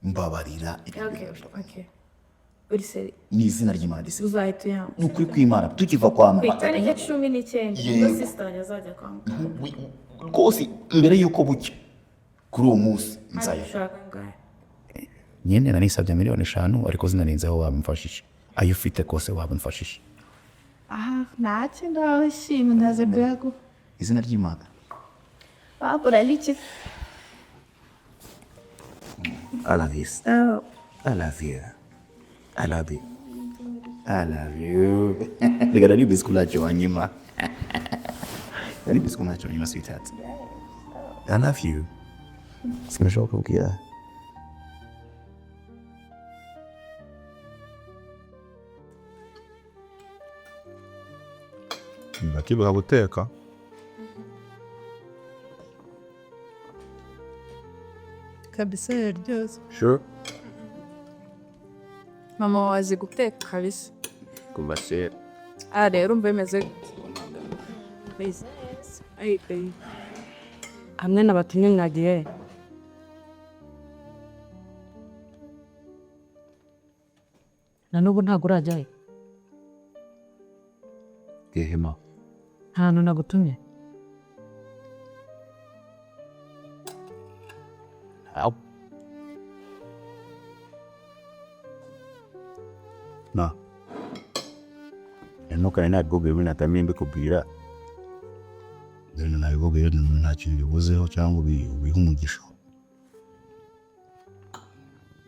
mbabarira okay uri seri ni izina ry'Imana disi uzahita uyamba ni ukuri kw'Imana tukiva kwa mama tariki 19 ngo sister yazajya kwanga rwose mbere y'uko bucya kuri uwo munsi nzayashaka ngahe nyine nanisabye 5,000,000 ariko zinarenzeho wabimfashije ayo ufite kose wabimfashije ntacyo ngaho shimwe ndaze bwago izina ry'Imana Babura n'iki I love you. I love you. I love you. I love you. Ligada ni biskulacho wanyima. Ni biskulacho wanyima sweetheart. I love you. Simeshoka ukia. Bakibuka guteka kabisa yaryoze sure mama wazi guteka kabisa kuva kera rero umva bimeze hamwe n'abatumye mwagiye na n'ubu ntabwo urajyayo gehema nta hantu nagutumye Na. Nukana nabwo ibintu natamye mbikubwira. Rero nabibabwiye nta kintu bivuzeho cyangwa ubiha umugisha.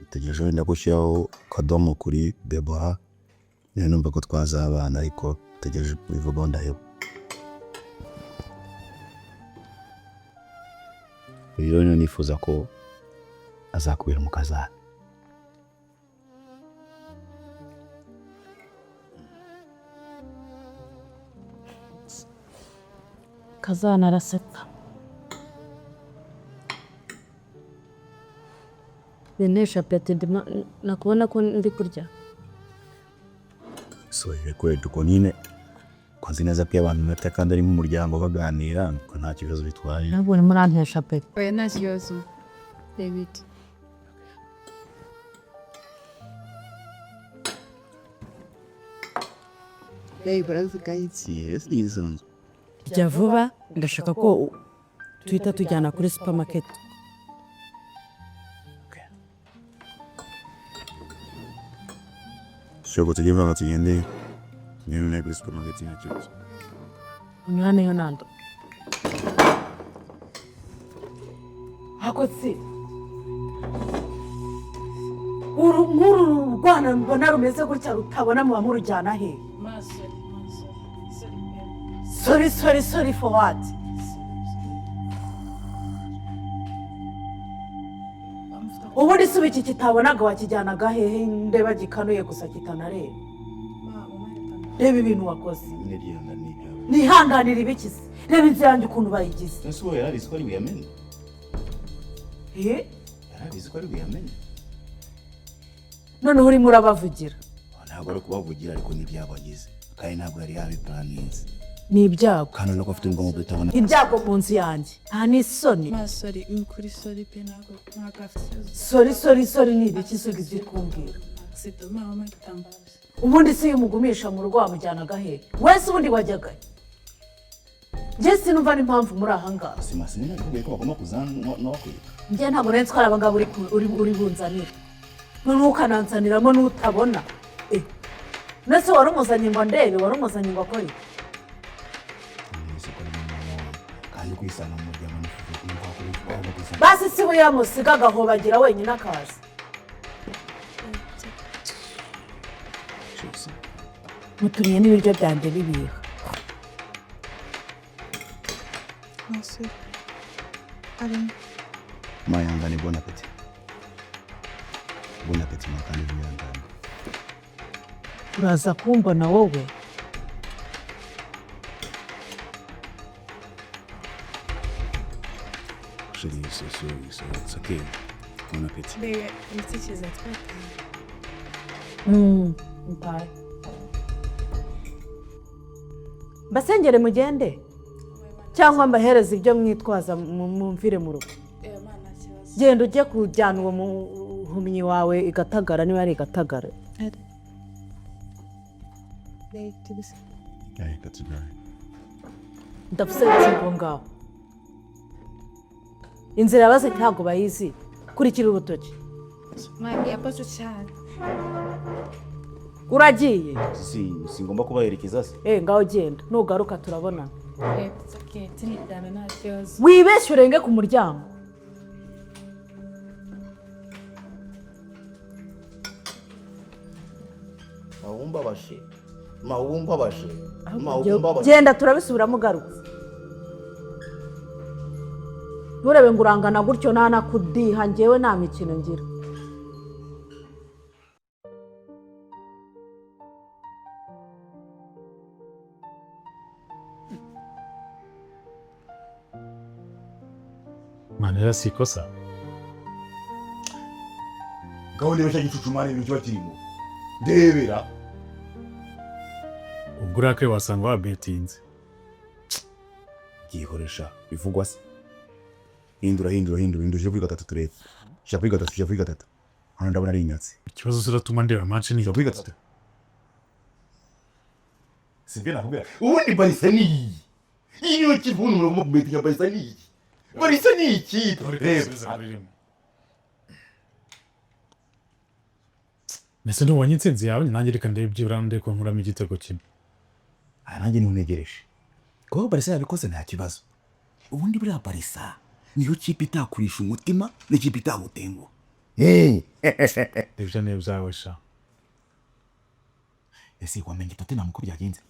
Utegereje wenda gushyiraho kadomo kuri Deborah. Numva ko twazabana ariko utegereje kubivugaho ndaheba. Rero nifuza ko azakubera umukazana. Kazana araseka. Benesha pete nakubona ko ndi kurya. So kweli uko nyine ko nzi neza ko abantu bataka kandi ari mu muryango baganira ko nta kibazo bitwaye. Nabwo ni murantesha pete. Oya nta kibazo. David. Yes, reasons. Jya vuba ndashaka ko tuhita tujyana kuri supermarket. Shoko tujyeva tugende. Niyo kuri supermarket yacu. Unywane yo nando. Hakotsi. Nkuru rwana mbona rumeze gutya rutabona mu bamurujyana he? Sorry for what? Ubundi subi iki kitabonaga wakijyanaga hehe ndeba gikanuye gusa kitanareba. Reba ibintu wakoze. Nihanganira ibikize. Reba inzu yanjye ukuntu bayigize. Ese wowe yarabizi ko ari buyamenye? Yarabizi ko ari buyamenye? None urimo urabavugira. Ntabwo ari kubavugira ariko n'ibyabagize. Kandi ntabwo yari yabiplaninze. Ni ibyago. Kandi nuko afite ubwonko butabona. Ibyago mu nzu yanjye. Nta n'isoni. Sorry, ukuri sorry pe ntabwo afite. Sorry ni ibiki sugize kumbwira. Sito mama gitambaza. Ubundi si umugumisha mu rugo wamujyanaga he? Wese ubundi wajyaga. Je sinumva n'impamvu muri aha ngaha. Simasini nakubwiye ko bagomba kuzana no kwiga. Njye ntabwo nari twara abangaba uri bunzanira. Ntukanansaniramo n'utabona. Nese wari umuzanye ngo ndebe, wari umuzanye ngo akore. Kandi kwisana mu muryango n'ifuza Basi si we yamusiga agahobagira wenyine akaza. Muturiye n'ibiryo byanjye bibiha. Merci. Allez. Mayanga ni bon appétit. Bon appétit makandi biyangana. Uraza kumbona wowe. C'est ok. Bon appétit. Mais c'est chez toi. Mbaye. Basengere mugende. Cyangwa mbahereza ibyo mwitwaza mumvire mu rugo. Genda ujye kujyana uwo muhumyi wawe igatagara niba ari igatagara. Ndafuse cyimbo ngaho. Inzira yabaze ntabwo bayizi. Kurikira urutoki. Mami yapazo cyane. Uragiye? Si ngomba kubaherekeza se. Ngaho genda. Nugaruka turabona. It's okay. Tinidana na teos. Wibeshye urenge ku muryango. Mawumba bashe. Genda turabisubiramo garuka. Nturebe ngo urangana gutyo nana kudiha njyewe nta mikino ngira. Manera si kosa. Gahunda yo cy'icucumane ibintu cy'atirimo. Debera. Ubwo urake wasanga wabetinze. Gikoresha bivugwa se. Hindura je kuri gatatu turebe. Shaffy gatatu. Hano ndabona ari inyatsi. Ikibazo ziratuma ndeba match ni Shaffy gatatu. Sivyo nakubwira. Ubundi Barisani. Iyo kivunu mu beti ya Barisani. Barisani iki? Nese ntubonye intsinzi yawe nanjye reka ndebe byibura ndebe ko nkuramo igitego kimwe. Nanjye ntunegereje kuko Barca yabikoze nta kibazo. Ubundi buriya Barca niyo kipe itakurisha umutima n'ikipe itagutenguha. Ibyo ni ibyawe sha. Ese wamenye Tottenham ko byagenze?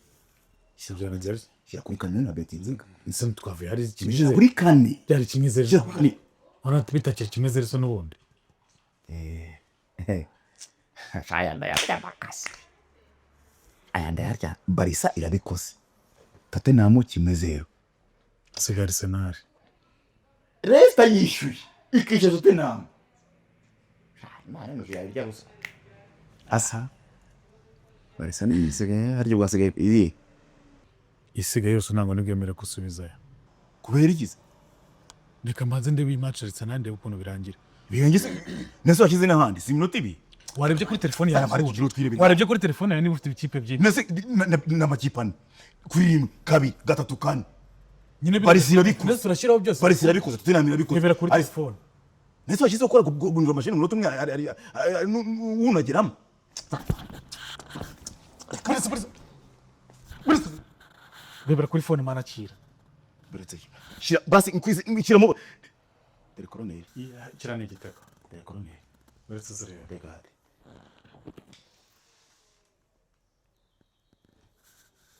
Sibyo nagera. Shyira kuri kane na betinzinga. Ese twavuye hari Shyira kuri kane. Byari kimwe zero. Shyira kuri kane. Ona tubita kimwe zero so n'ubundi. Aya ndayarya bakasi. Aya ndayarya Barca irabikoze. Tottenham kimwe zero. Asigaye Arsenal. Resta yishyuye ikishyura Tottenham. Mwana nujya gusa. Asa. Barca ni isigaye haryo gwasigaye iri. Isigaye yose ntango nibwemera gusubizayo. Kubera ikize? Reka mbanze ndebe iyi match Arsenal ndebe ukuntu birangira. Birangiza nese wakize n'ahandi si minota ibi. Warebye kuri telefone yawe. Warebye kuri telefone yawe niba ufite ikipe byinshi. Nese n'amakipane. Kuri 1 2 3 4. Nyine Barca irabikoze. Nese urashyiraho byose. Barca irabikoze Tottenham irabikoze. Nibera kuri telefone. Nese wakize ukora guhindura mashini minota umwe unageramo. Nibera kuri phone manakira. Shira basi nkwishyira mu telecoroneri. Kirane igitego. Telecoroneri. Barca zero. Regard.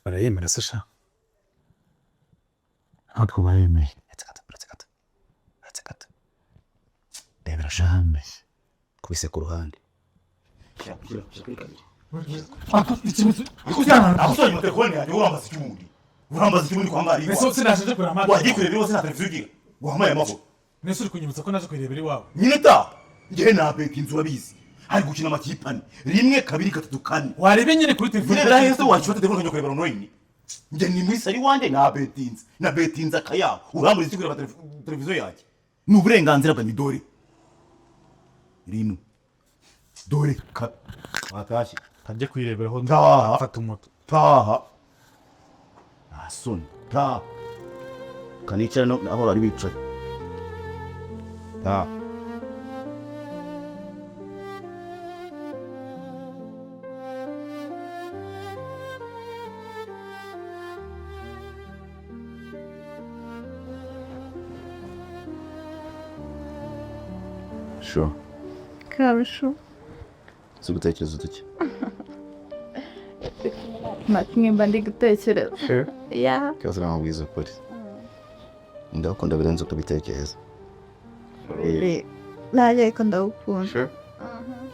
Barayemera se sha. Ntabwo baremeye. Atsekata. Deborah shambe. Kubise ku ruhande. Shira kuri kabiri. Akusanya mu telefone yanjye urambaza icyumundi. Urambaza icyumundi kwa ngari. Nese sinashaje kuri amata. Wagiye kureba bose na televiziyo. Wahamaye amavuta. Nese uri kunyibutsa ko naje kwirebera iwawe. Nyine ta. Ngiye na beki inzu abizi. Hari gukina amakipani. 1 2 3 4. Warebe nyine kuri telefone. Nyine raheze wachota telefone kujya kureba online. Nje ni muri sari wanje na betinze. Na betinze akaya. Urambuza iki kureba televiziyo yake. Ni uburenganzira bwa midori. Rino. Dore ka. Watashi. Kanje kwireberaho Fata umuto. Taha. Asun. Ta. Kanicara no aho ari bicaye. Ta. Sure. Karusho. Sugutekereza utuki. Kimwe mba ndi gutekereza. Yeah. Kaza namubwiza ukuri. Ndakunda birenze uko bitekereza. Nanjye ariko ndagukunda. Sure.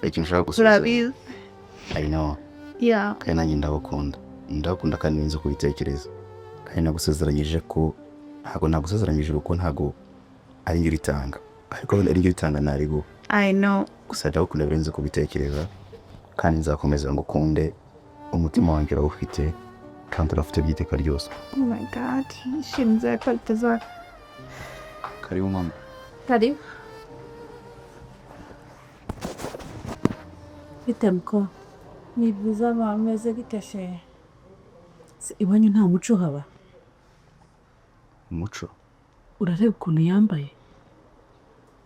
Ikintu nshaka gusubiza. Turabizi. I know. Yeah. Kandi nanjye ndagukunda. Ndakunda kandi birenze uko bitekereza. Kandi nagusezeranyije ko ntago nagusezeranyije uko ntago ari ngiri tanga. Ariko ari ngiri tanga narigo. I know. Gusa ndagukunda birenze uko bitekereza. Kandi nzakomeza ngukunde. Umutima wanjye rawufite kandi urafite byiteka ryose. Oh my god. Shinze ko bitazwa. Karibu mama. Karibu. Bitemko. Ni byiza bameze giteshe. Iwanyu nta muco haba. Umuco. Urareba ukuntu yambaye.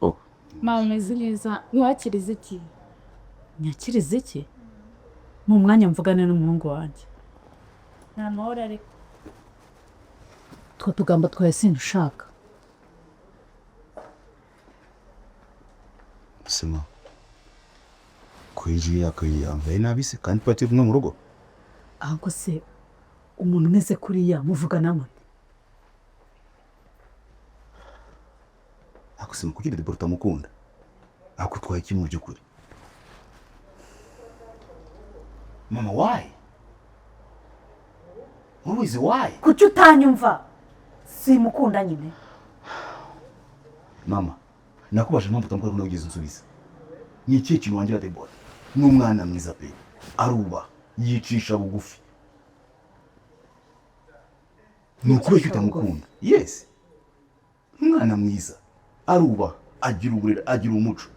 Oh. Mama meze neza. Ntiwakirize iki? Nyakirize iki? Mu mwanya mvugane n'umuhungu wanjye. Nta mahoro ariko. Two tugamba twaye sinshaka. Sema. Kwinjiye yakayambaye nabise kandi pati bumwe mu rugo. Ahubwo se umuntu umeze kuriya muvugana mwe. Akusema kugira Deborah utamukunda. Akutwaye iki mu byukuri? Mama, why? Always why? Kuki utanyumva? Simukunda nyine. Mama, nakubasha mpamvu utamukora kuno ugeze unsubiza. Ni iki kintu wangira Deborah? N'umwana mwiza pe. Aruba, yicisha bugufi. Nuko cyo utamukunda. Yes. Umwana mwiza. Aruba, agira uburere, agira umuco.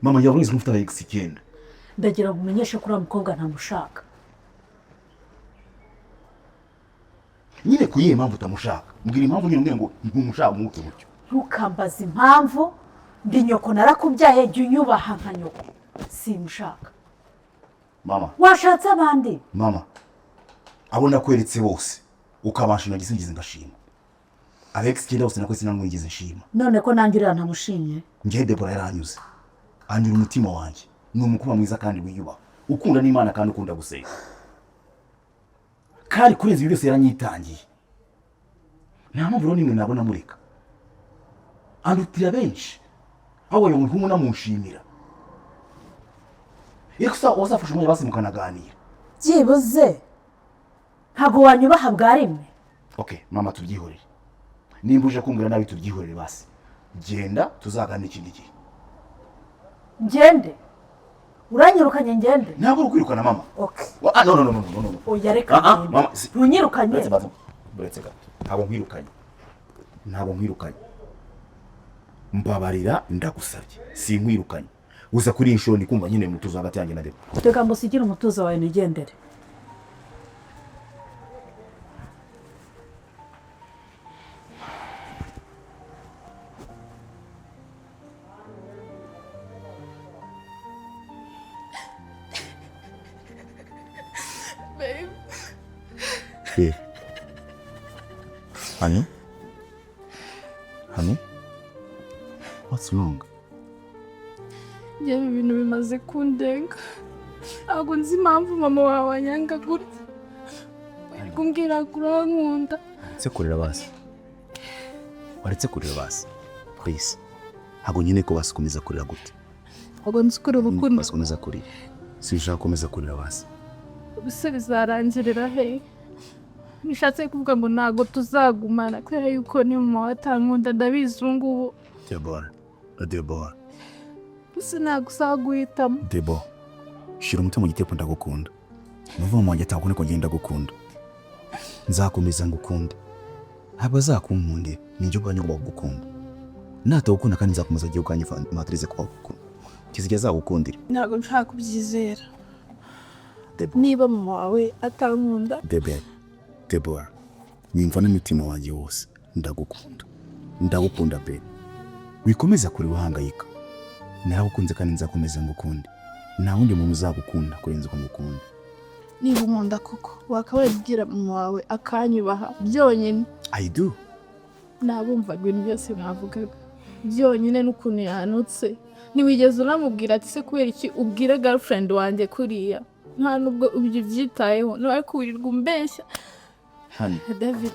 Mama yavuze mufite Alex icyenda. Ndagira ngo umenyeshe ko uriya mukobwa ntamushaka. Nyine kuyihe mpamvu utamushaka? Mbwira impamvu nyine ngo ntumushaka umuke gutyo. Ntukambaza impamvu, ndi nyoko narakubyaye jya unyubaha nka nyoko. Simushaka. Mama. Washatse abandi? Mama. Abo nakweretse bose ukabashina gisingize ngashima. Alex kenda bose nakwese namwigize nshima. None ko nangirira ntamushimye. Ngiye Deborah yaranyuze. Angira umutima wanje. Ni umukuma mwiza kandi wiyuba. Ukunda n'Imana kandi ukunda gusenga. Kandi kurenza ibyo byose yaranyitangiye. Nta mpamvu nimwe nabona mureka. Andutira benshi. Aho yo muntu namushimira. Yekusa wazafasha umwe basi mukanaganira. Byibuze. Ntago wanyubaha bwa rimwe. Okay, mama tubyihorere. Nimba uje kumbwira nabi tubyihorere basi. Genda tuzaganira ikindi gihe. Ngende. Uranyirukanye ngende. Ntabwo ukwirukana mama. Okay. No. Oya reka. Mama. Unyirukanye. Buretse gato. Ntabwo nkwirukanye. Mbabarira ndagusabye. Si nkwirukanye. Uza kuri inshoni kumva nyine mutuzo hagati yanjye na Deborah. Reka mbusigire umutuzo wawe nigendere. Babe. Honey? What's wrong? Yewe ibintu bimaze kundenga. Ntabwo nzi impamvu mama wawe anyanga gutya. Bari kumbwira nkunda. Waretse kurira basi. Please. Ntabwo nyine ko basukomeza kurira gute. Ntabwo nzi kurira urukundo. Basukomeza kurira. Sinshaka komeza kurira basi. Ubuse bizarangirira he? Nishatse kuvuga ngo ntago tuzagumana kubera yuko ni mama watankunda ndabizi ngubu. Deborah. Buse nagusaguhitamo. Deborah. Shira umutima mu gitepo ndagukunda. Nuvuga mu wanjye atakone ko ngenda gukunda. Nzakomeza ngukunda. Ntabwo azakunkunde ninjye ubwanyu bagukunda. Natawukunda kandi nzakomeza giye ukanye matrize kwa gukunda. Kizigeza azagukundira. Ntabwo nshaka kubyizera. Niba mama wawe atankunda. Deborah. Nyumva n'umutima wanjye wose ndagukunda. Ndagukunda pe. Wikomeza kuri wahangayika. Nawe ukunze kandi nzakomeza ngukunda. Nta wundi muntu uzagukunda kurenza uko ngukunda. Niba unkunda koko wakabaye bwira mama wawe akanyubaha byonyine. I do. Nabumva ibintu byose mwavugaga. Byonyine n'ukuntu yanutse. Niwigeze unamubwira ati se kubera iki ubwira girlfriend wanjye kuriya. Nta nubwo ubyo byitayeho. Nawe kuwirirwa umbeshya. Honey. David.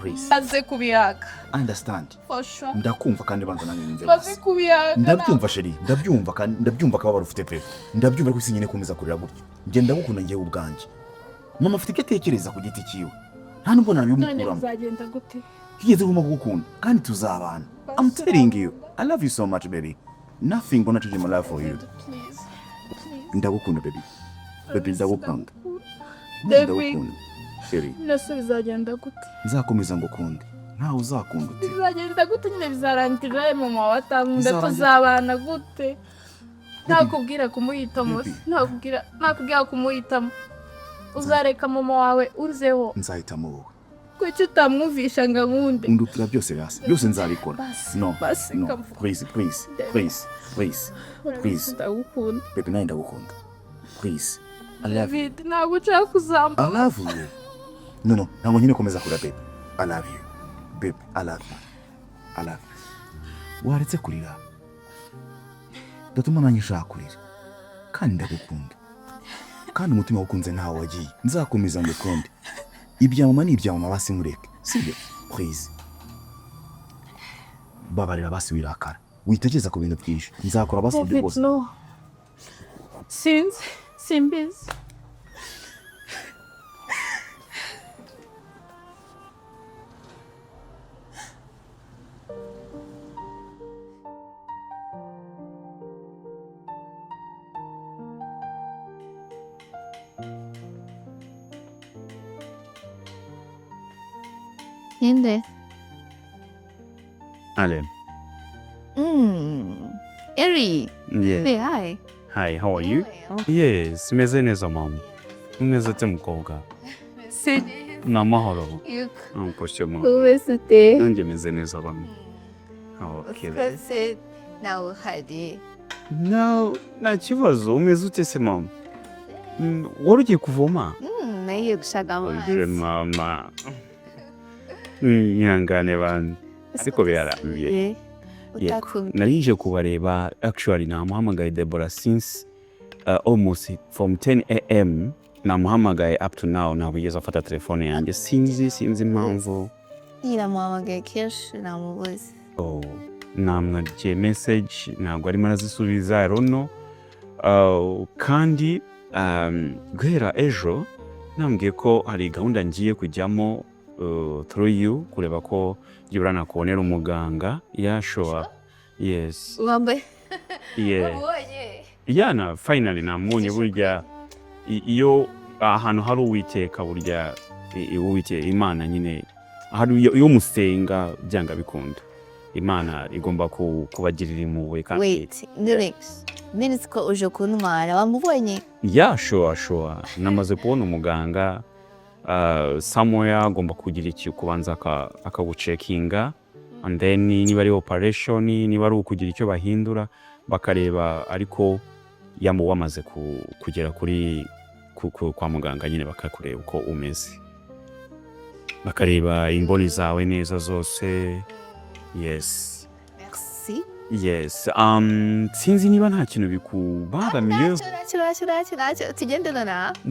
Please. Aze kubiyaga. Understand. For sure. Ndakumva kandi banza nanjye nimve. Aze kubiyaga. Ndabyumva sheri. Ndabyumva kandi ndabyumva ko barufite pe. Ndabyumva ko sinyine komeza kurira gutyo. Ngenda gukunda ngiye ubwanje. Mama afite iketekereza ku giti ciwe. Nta nubwo nabimukuramo. None bizagenda gute? Kigeze kuma gukunda kandi tuzabana. I'm telling you. I love you so much baby. Nothing gonna change my life for you. Please. Ndagukunda baby. Baby ndagukunda. Ndagukunda. Sheri. Nase bizagenda gute? Nzakomeza ngukunda. Ntawe uzakunda uti. Bizagenda gute nyine bizarangirira mama watankunda tuzabana gute? Nakubwira kumuhitamo. Nakubwira kumuhitamo. Uzareka mama wawe uzeho. Nzahitamo wowe. Kuki utamwumvisha ngo nkunde? Undutira byose basi. Byose nzabikora. No. Please. Ndagukunda. Baby nawe ndagukunda. Please. I love you. Ntabwo nshaka kuzamba. I love you. No. Ntabwo nyine komeza kurira baby. I love you. Baby, I love you. Waretse kurira. Datuma nanjye nshaka kurira. Kandi ndagukunda. Kandi umutima wakunze ntawe wagiye. Nzakomeza ngukunde. Ibya mama ni ibya mama basi mureke. Sibyo? Please. Babarira basi wirakara. Witegeza ku bintu byinshi. Nzakora basi ibyo bose. No. Simbizi. Ninde? Alan. Eri. Yeah. Hey, hi. Hi, how are you? Yes, meze neza mama. Meze te mukobwa. Namahoro. Yuko. Poshe mama. Ubesute. Nanjye meze neza bamwe. Okay. Kose nawe hari nta kibazo umeze ute se mama wari ugiye kuvoma nagiye gushaka amazi oje mama ihangane bandi ariko birarambiye narije kubareba actually namuhamagaye Deborah since almost from 10 am namuhamagaye up to now ntabwo yigeze afata telefone yanjye sinzi impamvu niramuhamagaye kenshi namubuze namwandikiye message ntabwo arimo arazisubiza rono kandi guhera ejo nambwiye ko hari gahunda ngiye kujyamo through you kureba ko byibura nakubonera umuganga yashowa yes wambaye yana finally namunye burya iyo ahantu hari uwiteka burya uwiteka Imana nyine hari iyo musenga byanga bikunda Imana igomba kubagirira impuhwe kandi wait lyrics minutes ko uje kuntwara wamubonye sure namaze kubona umuganga somewhere agomba kugira iki kubanza akagucekinga and then niba ari operation niba ari ukugira icyo bahindura bakareba ariko wamaze kugera kuri kwa muganga nyine bakakureba uko umeze bakareba imboni zawe neza zose yes merci yes sinzi niba nta kintu bikubangamiye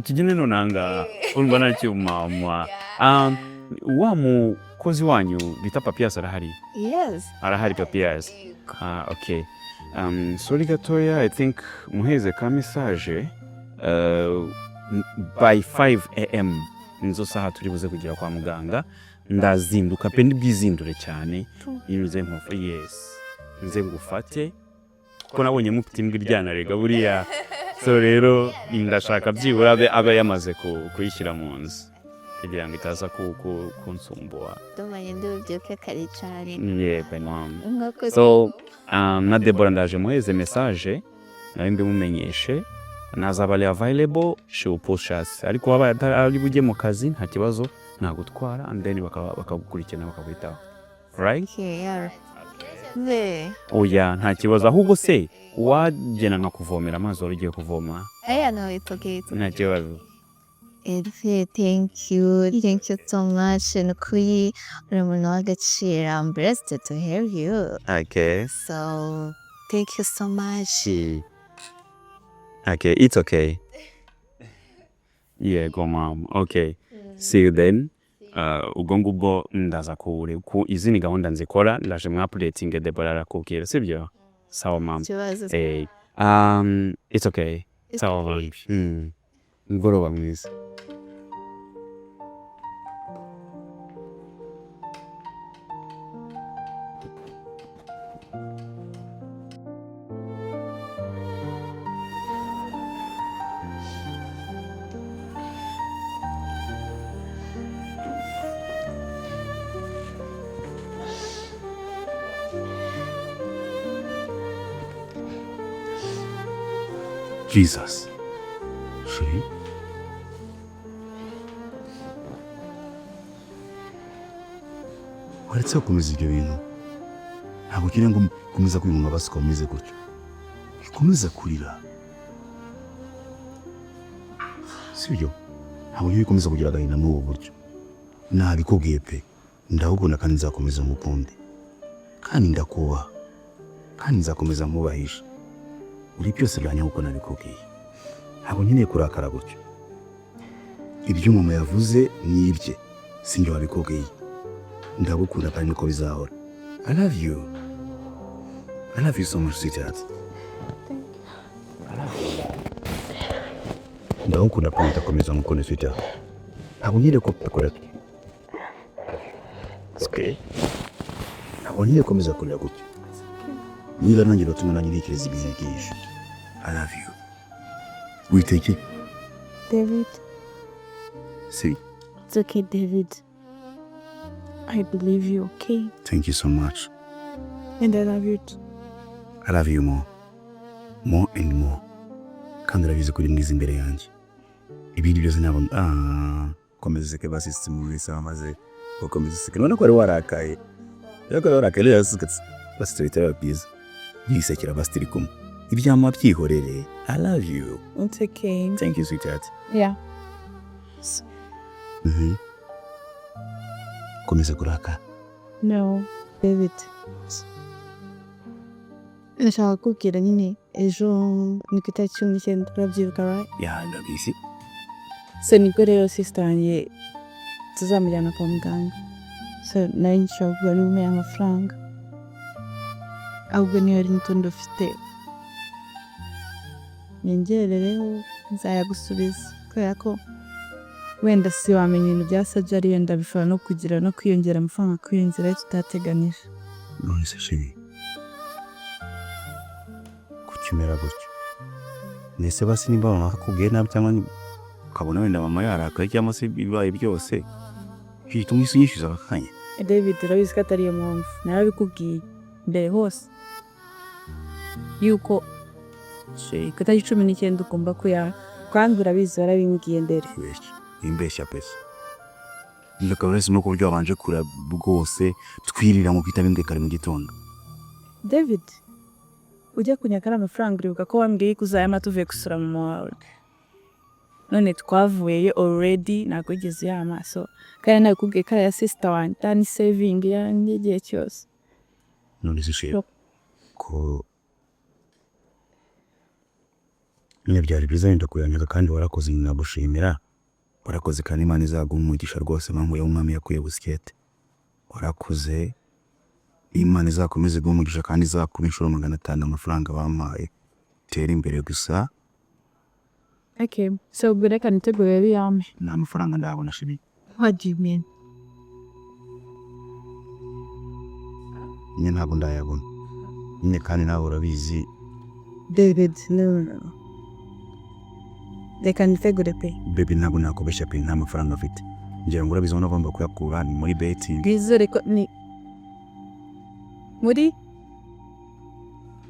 tugende nonanga urumva nacyo mama wa mukozi wanyu bita Papias arahari yes arahari Papias okay sorry gatoya I think muheze ka message by 5 am nizo saha turi buze kugira kwa muganga ndazinduka pe ndibwizindure cyane yiruze nkofa yes nze ngufate ko nabonye mufite imbwa iryana rega buriya so rero ndashaka byibura abe yamaze kuyishyira mu nzu kugira ngo itaza kunsumbuwa domanye ndubyoke kare cyane yego mama so na Deborah ndaje muheze message nawe mbimumenyeshe nazaba ali available she will post us ariko waba ari bujye mu kazi nta kibazo nagutwara and then bakagukurikirana bakakwitaho right oya nta kibazo ahubwo se wagena nkakuvomera amazi wari ugiye kuvoma no it's okay nta kibazo thank you so much nukuri uri umuntu w'agaciro I'm blessed to hear you okay so thank you so much okay it's okay yeah go mom okay see you then ubwo ngubwo ndaza ku izindi gahunda nzikora ndaje mu updating Deborah arakubwira sibyo sawa mom it's okay sawa ngoroba mwiza Jesus. Chérie. Waretse gukomeza ibyo bintu. Ntabwo ukiri ngo ukomeza kwiyumva basi ukomeze gutyo. Ukomeza kurira. Sibyo? Ntabwo ugiye gukomeza kugira agahinda muri ubu buryo. Nabikubwiye pe. Ndahuguna kandi nzakomeza mukunde. Kandi ndakubaha. Kandi nzakomeza nkubahisha. Uri byose byanya uko nabikubwiye. Ntabwo nkeneye kurakara gutyo. Ibyo mama yavuze ni ibye. Sinjye wabikubwiye. Ndagukunda kandi niko bizahora. I love you. I love you so much, sweetheart. Thank you. I love you. Ndagukunda kandi ndakomeza mukunda, sweetheart. Ntabwo nkeneye ko ukora. Okay. Ntabwo nkeneye komeza kurira gutyo. Niba nanjye rutuma nanjye ntekereza ibintu byinshi. I love you. We take it. David. See. It's okay, David. I believe you, okay? Thank you so much. And I love you too. I love you more. More and more. Kandi urabizi kuri mwiza imbere yanjye. Ibindi byose ntabwo komeza useke basi simubisa amaze ukomeza useke. None ko ari warakaye. Yako warakaye yasukatse. Basi tubitaba byiza. Yisekera basi turi kumwe. ibyama byihorere. I love you. It's okay. Thank you, sweetheart. Yeah. Komeza kuraka. No, David. Ndashaka kukubwira nyine ejo ni ku itariki 19 turabyibuka, right? Yeah, ndabizi. So nibwo rero sister wanjye tuzamujyana kwa muganga. So nari nshobora kuba n'umwe amafaranga. Ahubwo niyo ari n'utundi ufite. Ningerereho nzayagusubiza kubera ko wenda si wamenya ibintu bya surgery yenda bishobora no kugira no kwiyongera amafaranga kwiyongera tutateganije. None se Shaffy, kucyumera gutyo? Nese basi nimba mama akubwiye nabi cyangwa ukabona wenda mama yarakaye cyangwa se bibaye byose hita umwishyuza akanya. David urabizi ko atari yo mpamvu narabikubwiye mbere hose yuko ku itariki 19 ugomba kuya kandi urabizi warabimbwiye mbere. Imbeshya pesa ndakabarese no kubyo abanje kura bwose twirira mu kwita bindekare mu gitondo. David ujya kunyakara amafaranga uribuka ko wambwiye kuzayama tuvuye gusura mama wawe, none twavuye already ntabwo igeze y'amaso kandi nakubwiye ko ya sister wanjye tani saving yanjye igihe cyose. None se Shaffy ko nyine byari byiza wenda kuyanyaga kandi warakoze nagushimira. Warakoze kandi Imana izaguha umugisha rwose mpamvu y'umwami yakuye busikete. Warakoze Imana izakomeze guha umugisha kandi izakuba inshuro 500 amafaranga bampaye. Tera imbere gusa. Okay, so bureka nitegure biyame. Nta mafaranga ndabona Shaffy. What do you mean? Nyine ntabwo ndayabona. Nyine kandi nawe urabizi. David, no. They can figure pe. Baby ntabwo nakubeshya pe nta mafaranga afite. Ngira ngo urabizi ngomba kuyakura ni muri betting. Bizere ko ni muri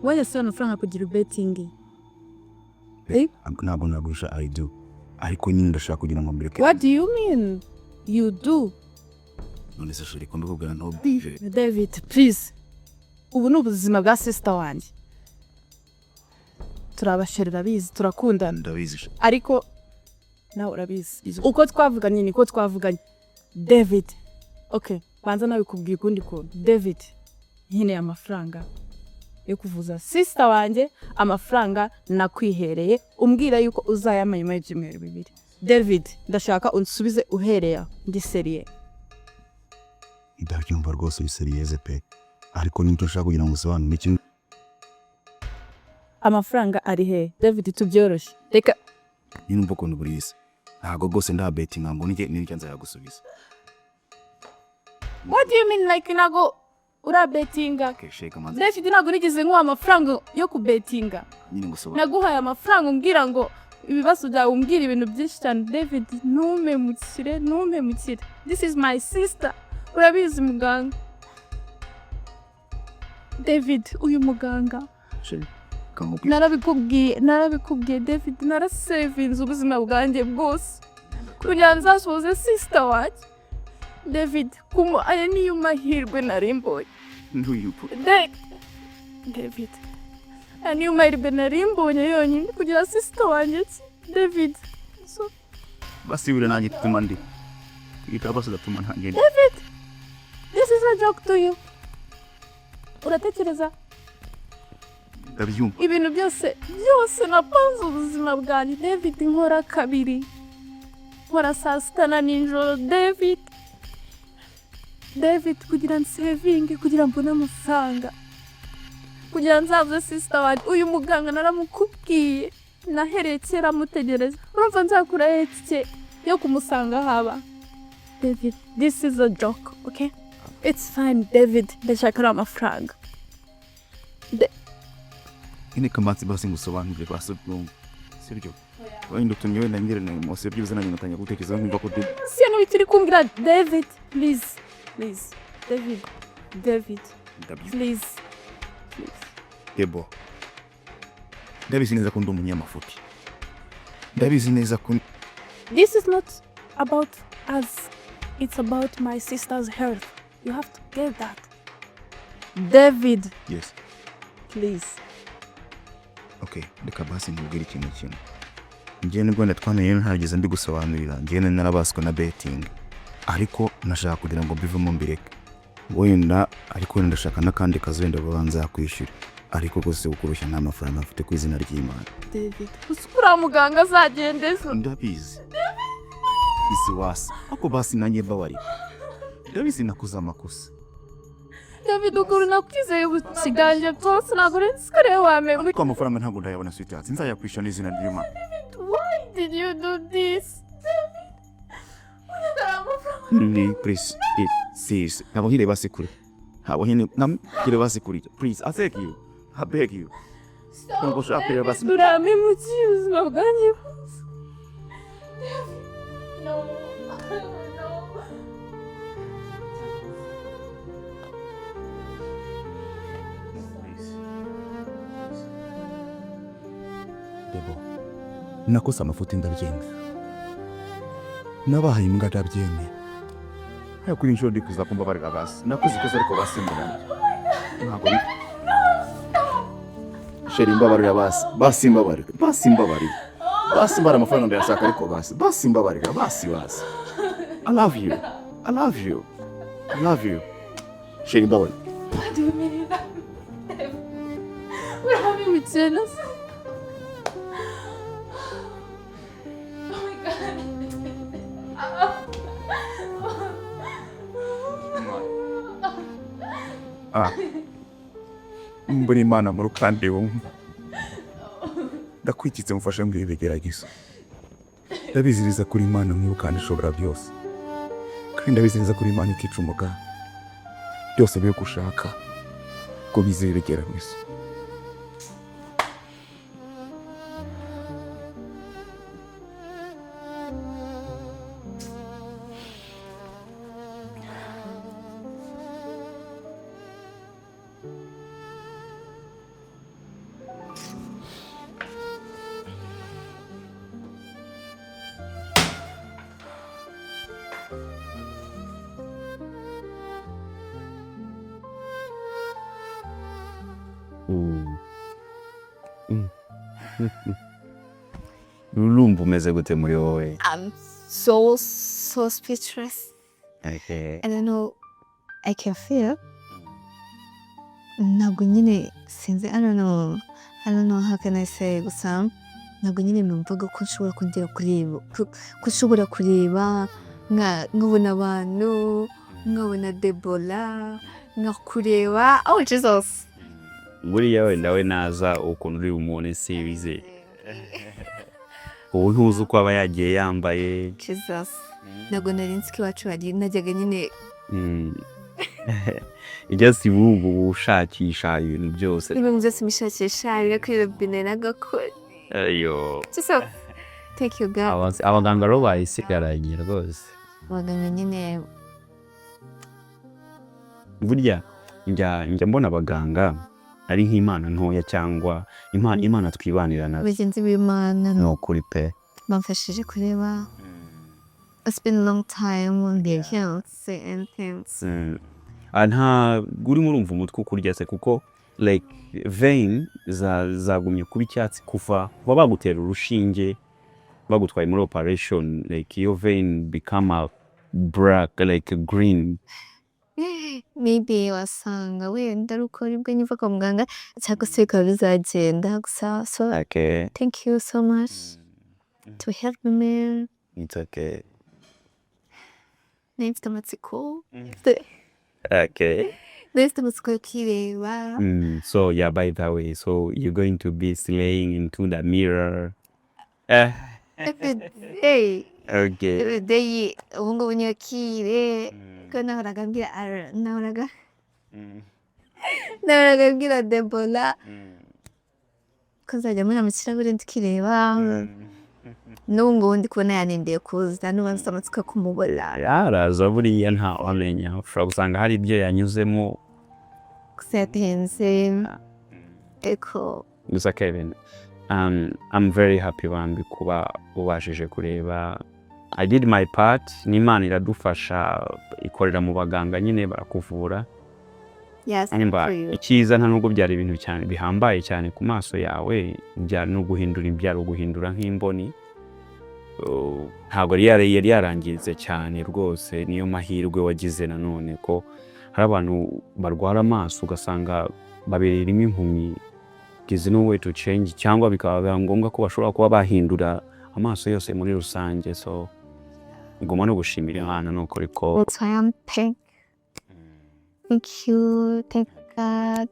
waya sio amafaranga kugira betting. Ntabwo nagusha I do. Ariko nyine ndashaka kugira ngo mbireke. What do you mean? You do? None se shuri kombe kubwira no David, please. Ubu n'ubuzima bwa sister wanjye. Turabasherera bizi turakundana. Ndabizi. Ariko nawe urabizi. Uko twavuganye niko twavuganye. David. Okay, banza nawe kubwiye kundi ko David nyine amafaranga yo kuvuza sister wanjye, amafaranga nakwihereye umbwira yuko uzayamanya mu byumweru 2. David, ndashaka unsubize uhereye ndi seriye. Ndabyumva rwose biserieze pe. Ariko ninto nshaka kugira ngo usobanure iki. Amafaranga ari he? David tubyoroshye. Reka nyine umva ukuntu burisi. Ntago rwose nda betting ngo nijya nzayagusubiza. What do you mean like nago ura bettinga? Okay, shake manzi. David nago nigeze nk'uwa amafaranga yo ku bettinga. Nyine ngusobanura. Naguhaye amafaranga umbwira ngo ibibazo byawe umbwira ibintu byinshi cyane. David ntumemukire. This is my sister. Urabizi muganga. David uyu muganga. Narabikubwiye David, narasavinze ubuzima bwanjye bwose kugira ngo nzasoze sister wanjye. David, aya niyo mahirwe nari mbonye. David, aya niyo mahirwe nari mbonye yonyine kugira sister wanjye. David, so basi bire nanjye tutuma ndi. Ikabasa gatuma nanjye. David, this is a joke to you. Uratekereza ibintu byose napanze ubuzima bwanjye. David, nkora kabiri, nkora saa sita na nijoro. David, kugira saving, kugira mbone amafaranga, kugira nzavuze sister wanjye. Uyu muganga naramukubwiye, nahereye kera mutegereza. Urumva nzakura iki yo kumusanga haba? David, this is a joke, okay? It's fine, David. Ndashaka amafaranga. Ine kamatsi basi ngusobanurire basi bwumva. Sibyo. Wenda utumye wenda ngire na mose byibuze nanjye natanya gutekereza nkumva ko Siano bitiri kumbwira. David, please. David. Please. Deborah. Ndabizi neza ko ndi umunyamafuti. Ndabizi neza ko This is not about us. It's about my sister's health. You have to get that. David. Yes. Please. Okay, reka basi nkubwire ikintu kimwe. Njye nibwo natwaneye ntageze mbigusobanurira. Njye narabaswe na betting. Ariko nashaka kugira ngo mbivemo mbireke. Wenda ariko ndashaka nakandi kazi wenda babanza kwishyura. Ariko gose ukurushya nta mafaranga afite ku izina ry'Imana. David usukura muganga azagendeza Ndabizi. Isi wasi. Ako basi nanjye mbabari. Ndabizi nakuza amakosa. David ukuru nakwizeye ubukiganje byose ntabwo rensikare wamenya Ariko amafaranga ntabwo ndayabona sweetheart. Sinzayakwishyura n'izina ry'Imana. Why did you do this? Please, sis. Ntabwo nkire basi kuri. Ntabwo nkire basi kuri. Please, I beg you. I beg you. Ntabwo ushaka basi. Durame mu ubuzima bwanjye bwose. No. Deborah, nakosa amafuti ndabyemera. Nabahaye imbwa ndabyemera. Haya kuri inshuro ndi kuza kumbabarira basi. Nakoze ikosa ariko basimburana. Ntabwo Sheri mbabarira basi. Basi mbabarira. Basi mbabarira. Basi mbara amafaranga ndayashaka ariko basi. Basi mbabarira basi basi. I love you. I love you. I love you. Sheri mbabarira. Urahame imikino se. Mbona Imana mu rukande bumwe. Ndakwikitse mufashe mbwiye bigeragezo. Ndabiziriza kuri Imana mu rukande ishobora byose. Kandi ndabiziriza kuri Imana ikica umuga. Byose byo gushaka ko bizeye bigeragezo. Urumva umeze gute muri wowe? I'm so speechless. Okay. I don't know. I can feel. Ntabwo nyine sinzi. I don't know how can I say gusa ntabwo nyine numvaga ko nshobora kongera kureba ko nshobora kureba nkabona abantu nkabona Deborah nkakureba. Oh Jesus. Buriya wenda we naza ukuntu uri umuntu serize. Ubu ntuzi uko aba yagiye yambaye. Jesus. Ntabwo nari nzi ko iwacu hari najyaga nyine Ijyasi ubu ushakisha ibintu byose. ibintu byose mishakisha birakwiye robine nagakora. Ayo. Jesus. Thank you God. Abaganga rero bayisigaranye rwose. Abaganga nyine Burya njya mbona abaganga ari nk'Imana ntoya cyangwa Imana twibanira nazo. bagenzi b'Imana No kuri pe. bamfashije kureba. It's been a long time on the health and things. Nta urimo urumva umutwe ukurya se kuko like vein zagumye kuba icyatsi kuva bagutera urushinge bagutwaye muri operation, like your vein become a black like green. Maybe wasanga wenda ari uko aribwo nyiva kwa muganga cyangwa se bikaba bizagenda gusa. So Okay. thank you so much to help me. It's okay. Nifite amatsiko. Okay. Nifite amatsiko yo kwireba. So yeah, by the way, so you're going to be slaying into the mirror. Okay. Every day ubu ngubu nyakire ko nahoraga mbwira Deborah ko nzajya muri mu kirahure ndikireba. N'ubu ngubu ndi kubona yanendeye kuza n'ubu mfite amatsiko yo kumubona. Yaraza buriya nta wamenya, ushobora gusanga hari ibyo yanyuzemo. Gusa yatenze eko. Gusa Kevin, I'm very happy bambi kuba ubashije kureba. I did my part. N'Imana iradufasha ikorera mu baganga nyine barakuvura. Yes, nimba for you. icyiza nta nubwo byari ibintu cyane bihambaye cyane ku maso yawe, byari no guhindura imbyaro, guhindura nk'imboni. Ntabwo yari yarangiritse cyane rwose. Niyo mahirwe wagize nanone ko hari abantu barwara amaso ugasanga babereyemo impumyi. Gize no way to change, cyangwa bikaba ngombwa ko bashobora kuba bahindura amaso yose muri rusange. So ngoma no gushimira Imana nuko ariko That's why I'm thank you, thank God.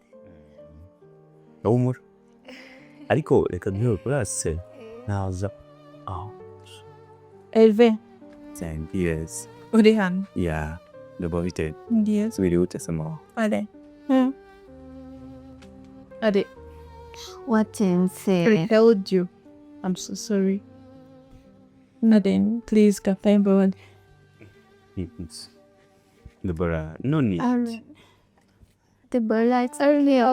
humura ariko reka duhere kuri ase naza aho Elve, yes uri hano? yeah Deborah bite Ndiyo. subirute sama Ale. Ale, What I insane? told you. I'm so sorry. Nadine, please, Kafembo. Deborah, no need. The bird lights earlier.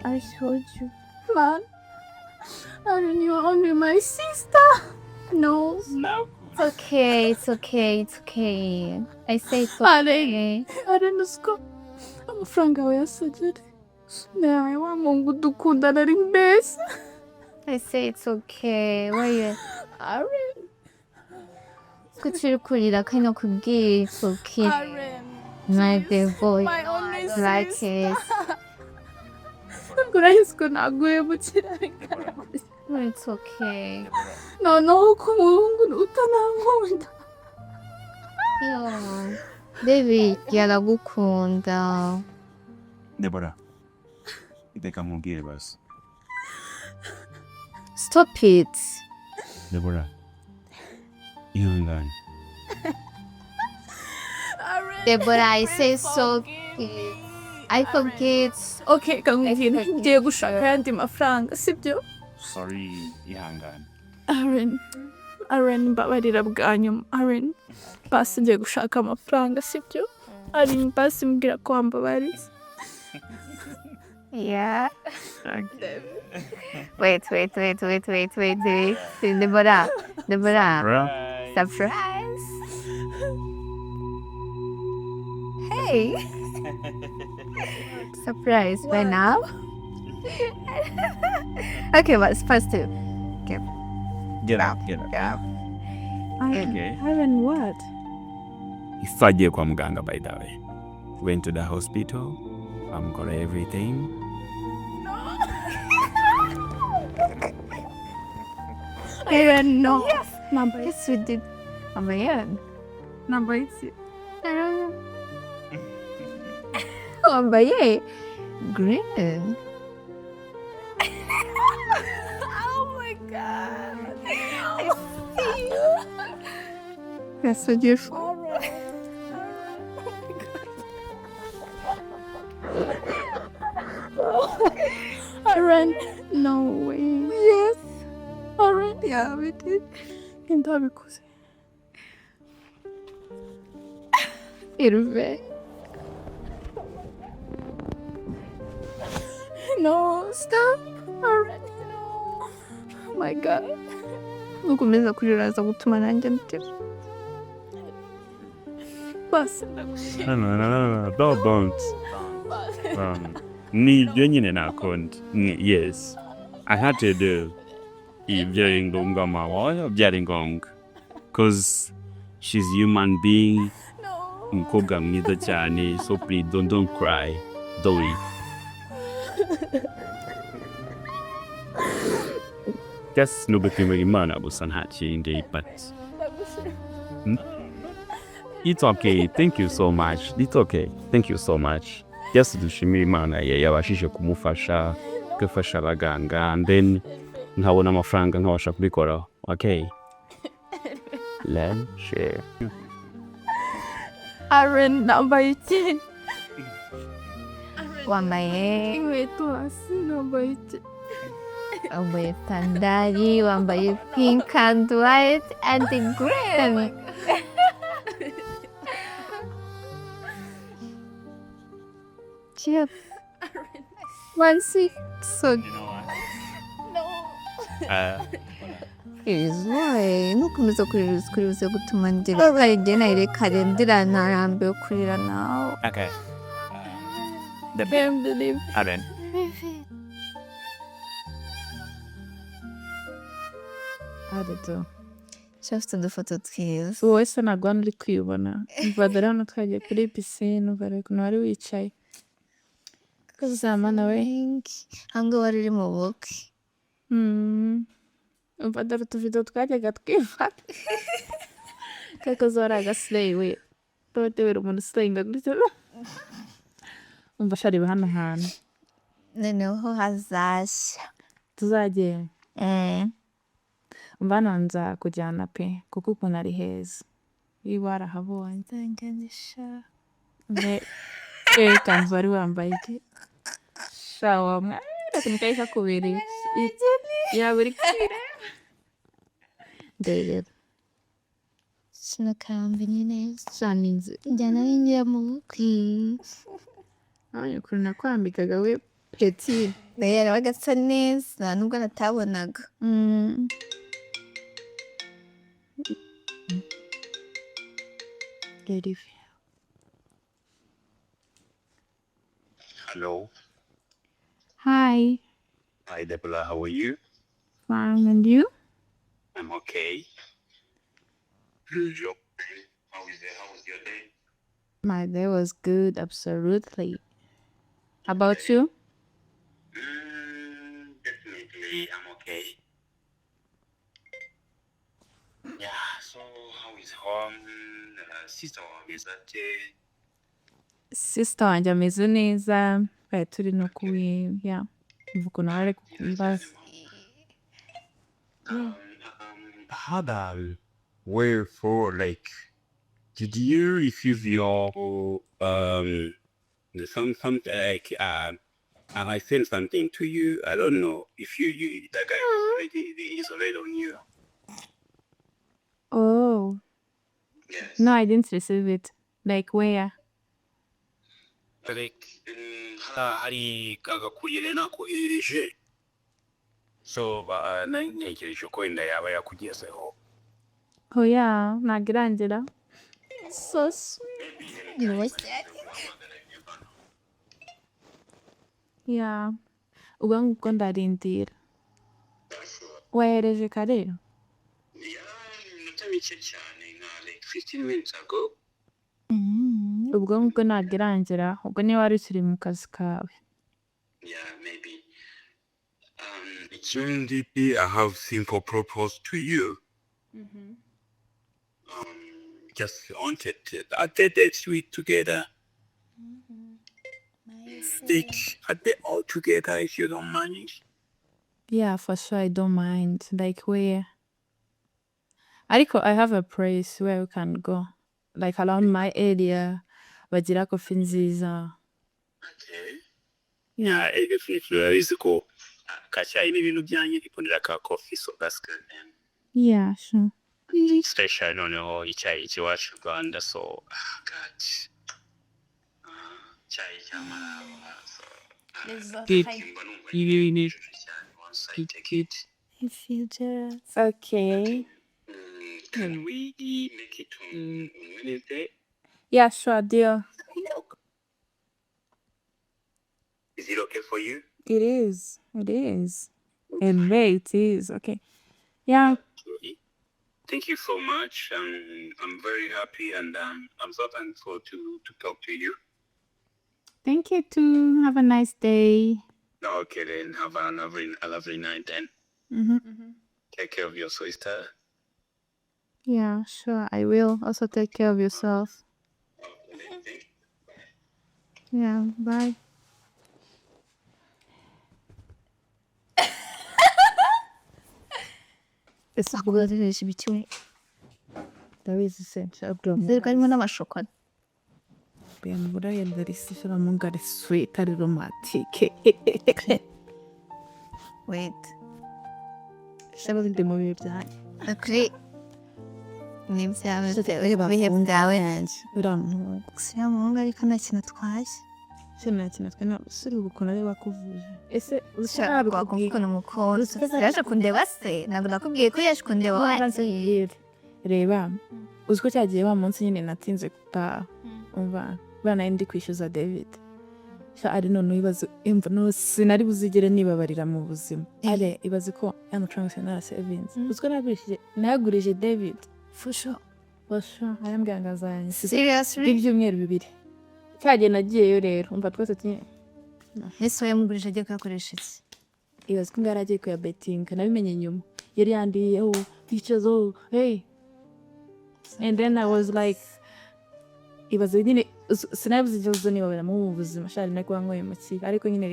I showed you. Man, Aaron, you are only my sister. No. It's okay, it's okay, it's okay. I say it's okay. Aaron, usko. Amafaranga yawe yasajije. Nawe wa Mungu dukundana ari mbese. I say it's okay. Why you? Aaron, Kuchiri kurira kano kubwira it's okay. Aaron. My boy. My only Like sister. it. Ngurahise naguhemukira bingana gutya. No, it's okay. Noneho ko umuhungu utanankunda. Yeah. Baby, yaragukunda. Deborah, iteka mubwire basi. Stop it. Deborah, ihangane. Deborah, I say so. I forget. Okay, kamubwira ngiye gushaka ayandi mafaranga sibyo? Sorry, ihangane. Aaron, mbabarira bwa nyuma. Aaron, basi ngiye gushaka amafaranga sibyo? Aaron, basi mbwira ko wambabariye. Yeah. Wait. Deborah. Surprise. Hey. Surprise. Why now? Okay, but it's first two. Get out. Yeah. Okay. Aaron, what? Ifagiye kwa muganga by the way. Went to the hospital. Got everything. Aaron, no. Yes. Number Yes, we did. Oh my God. Number 8. I don't know. Oh my God. Green. Oh my God. I see you. That's so beautiful. Aaron, no way. Yes. Aaron, yeah, we did. Ndabikoze. Irve. No, stop. Aaron, no. Oh my God. Gukomeza kuriraza gutuma nanjye ntira. Basi ndagushimira. No, don't. Nibyo nyine nakonda. Yes. I had to do byari ngombwa mawa, byari ngombwa. Because she's human being. Umukobwa mwiza cyane. So please don't cry. Don't weep. Just nubipimira Imana gusa nta kindi but it's okay. Thank you so much. It's okay. Thank you so much. Just dushimira Imana yabashije kumufasha gufasha abaganga and then nkabona amafaranga nkabasha kubikora. Okay. Let's share. Aaron, nambaye iki? Wambaye Inkweto hasi nambaye iki? wambaye sandali, wambaye pink and white and the green. Cheers. One six. So Uh, Izuwe nukomeza kuribuza gutuma ndira barigena irekare ndira narambiwe kurira nawe. Okay. Can't believe. Aren. Adeto. Shafite udufoto twiza. Wowe se ntabwo hano uri kwibona. Umva dore hano twagiye kuri pisine, umva rero ukuntu wari wicaye. Kazama nawe. Hango wari uri mu bukwe. Umva dore utuvido twajyaga twifata. Kakoze wari agasireyi we. Totewera umuntu usirayinga gutya. Umva shareba hano hantu. Noneho hazashya. Tuzagiye. Umva hano nza kujyana pe kuko ukuntu ari heza. Iyo warahabonye. Nzanganisha. Kanzu wari wambaye iki? Shawa mwa. Reka nikaisha kubereye. Yaba uri kwireba. Ndegera. Sinakambi nyine. Shaninze. Njyana n'injira mu bukwe. Abonye ukuntu nakwambikaga we peti. Rero bagasa neza nubwo natabonaga. Hello. Hi. Hi, Deborah. How are you? Fine, and you? I'm okay. How was your day? My day was good, absolutely. How about you? Definitely, I'm okay. Yeah, so how is home? Sister is that Sister wanjye ameze neza, twari turi no kuya. Umva ukuntu wari kukumbaza. how about wherefore, like, did you refuse your something like I sent something to you? I don't know if you that guy is already on you. Oh, Yes. no, I didn't receive it. Like where? Like hari kagakuyire nakohereje. So ntegereje ko wenda yaba yakugezeho. Oh yeah, ntabwo irangira. So sweet. Yeah. Ubwo ngubwo ndarindira. Wahereje kare? Yeah, iminota mike cyane nka like 15 minutes ago. Ubwo ngubwo ntabwo irangira. Ubwo niba wari ukiri mu kazi kawe. Yeah, maybe. Ikindi, I have simple propose to you. Just wanted a date with together. Stick a bit all together if you don't mind. Yeah, for sure, I don't mind. Like where? Ariko, I have a place where we can go. Like around my area. Bagira kofi nziza. Okay. Yeah, if you is go. Kacha ibintu byanyu bikundira ka coffee, so that's good. Yeah, sure. Special noneho icyayi iwacu Rwanda, so God. Icyayi cy'amarawa. You need Once I take it. In future. Okay. Can we make it on Wednesday? Yeah, sure, deal. Is it okay for you? It is. It is. And May it is. Okay. Yeah. Thank you so much. I'm very happy and I'm so thankful to talk to you. Thank you too. Have a nice day. Okay then, have a lovely night then. Take care of your sister. Yeah, sure. I will. Also take care of yourself. Yeah, bye. Ese kubazirisha ibiki? Ndabizi se nshobora Zeriko harimo n'amashokora. mbura yenda risifira mu ngari sweet ari romantique. Wait. Shaba ndi mu bihe byanjye. Akuri. Ni byawe bihe byawe yanjye. Uramu. Gusa muhungu ariko nta kintu atwaye. Sena kintu twena suri gukona ari bakuvuje. Ese ushaka kwakubwira umukono yaje kundeba se ntabwo nakubwiye ko yaje kundeba waranze reba uziko cyagiye wa munsi nyine natinze gutaha umva bana ndi kwishyuza David sha ari none wibaza imva no sinari buzigere nibabarira mu buzima ale ibaze ko amafaranga senara savings uziko nagurije David fusho ayambwangazanye seriously ibyumweru 2 cyagiye nagiyeyo rero umva twese tinye ese yamugurije agiye kuyakoresha iki ibaze ko ngaragiye kuya betting nabimenye nyuma yari yandiye pictures hey and then I was like ibaze nyine sinabizi igihe niba mu buzima shari nako wankoye mu kigo ariko nyine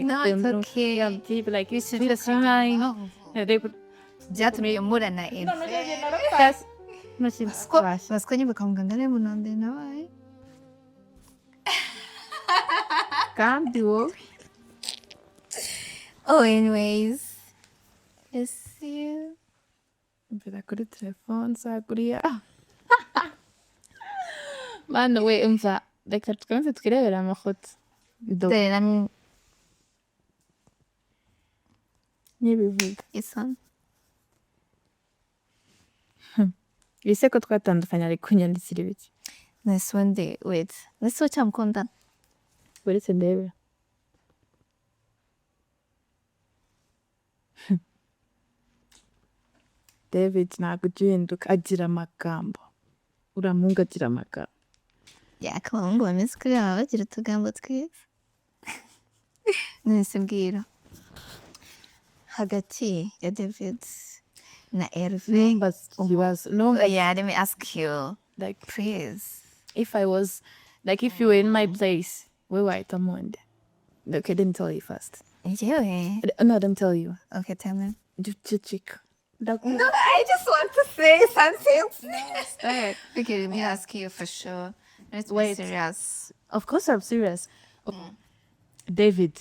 like you should just byatumye murana basiko nyine bakamuganga rero munande nabaye kandi wowe anyways mvira kuri telefone saguriya mano we umva reka tukanze twirebera amafoto n'ibivuga isa bise ko twatandukanye ariko nyandikira ibiki nice one day wait let's watch amukunda uretse ndebe David ntabwo uhinduka agira amagambo uramunga agira amagambo yakabahungu bameze kuri aba bagira utugambo twiza nese mbwira hagati ya David na Herve yeah let me ask you like please if I was like if you were in my place where were I monde okay didn't tell you first no don't tell you okay tell me chick no I just want to say something okay let me ask you for sure let's be serious of course I'm serious David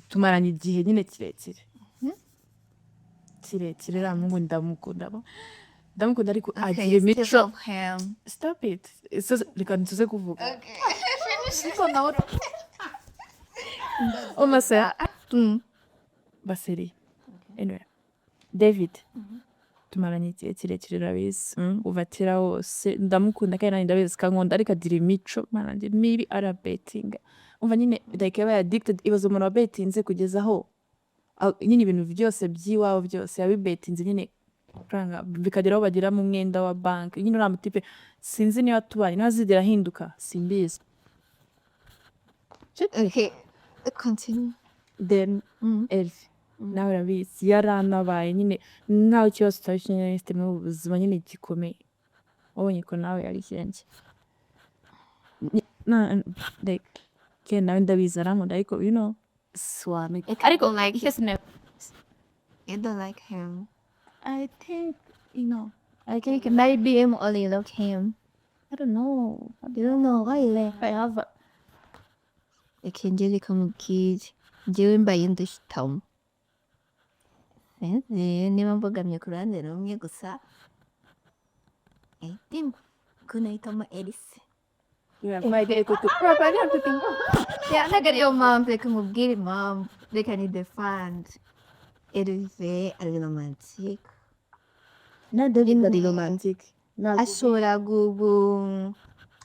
tumaranye igihe nyine kirekire ramungu ndamukunda ariko agiye mico stop it reka ntuze kuvuga omase baseri anyway David tumaranye igihe kirekire rabizi uvatira wose ndamukunda kandi nani ndabizi kankunda ariko agira imico mananje mibi arabetinga umva nyine like aba addicted ibazo umuntu wabetinze kugeza aho nyine ibintu byose byiwaho byose yabibetinze nyine franga bikageraho bagira mu mwenda wa bank nyine ura mutipe sinzi niba tubanye nazidira hinduka simbizi okay continue then Elf nawe rabizi yaranabaye nyine ntaho cyose cyashinye system y'ubuzima nyine gikomeye wabonye ko nawe yari cyenje like nawe ndabizi arankunda ariko you know swami ariko like his name you don't like him I think you know I think maybe him only like him I don't know why I have ikinjiri kamubwire njyewe mbaye ndushitamu niba mbogamye ku ruhande rumwe gusa kunahitamo Elise ntabwo ariyo mpamvu reka mubwire impamvu reka ni defand Herve ari romantique na David ari romantique ashobora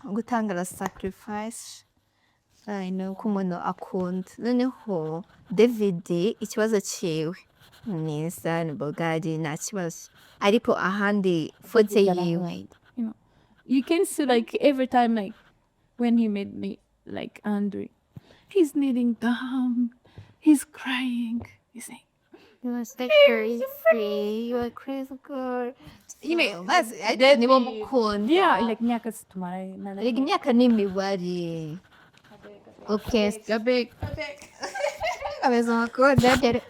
gutanga la sacrifice ko umuntu akunda noneho David ikibazo cyiwe neza ni bogari nta kibazo ariko ahandi fote yiwe you can see like every time like when he made me like angry he's kneeling down he's crying he's saying you are free you are crazy girl nibo mukunda yeah like myaka situmara like imyaka n'imibare okay gabek abeza makunda dere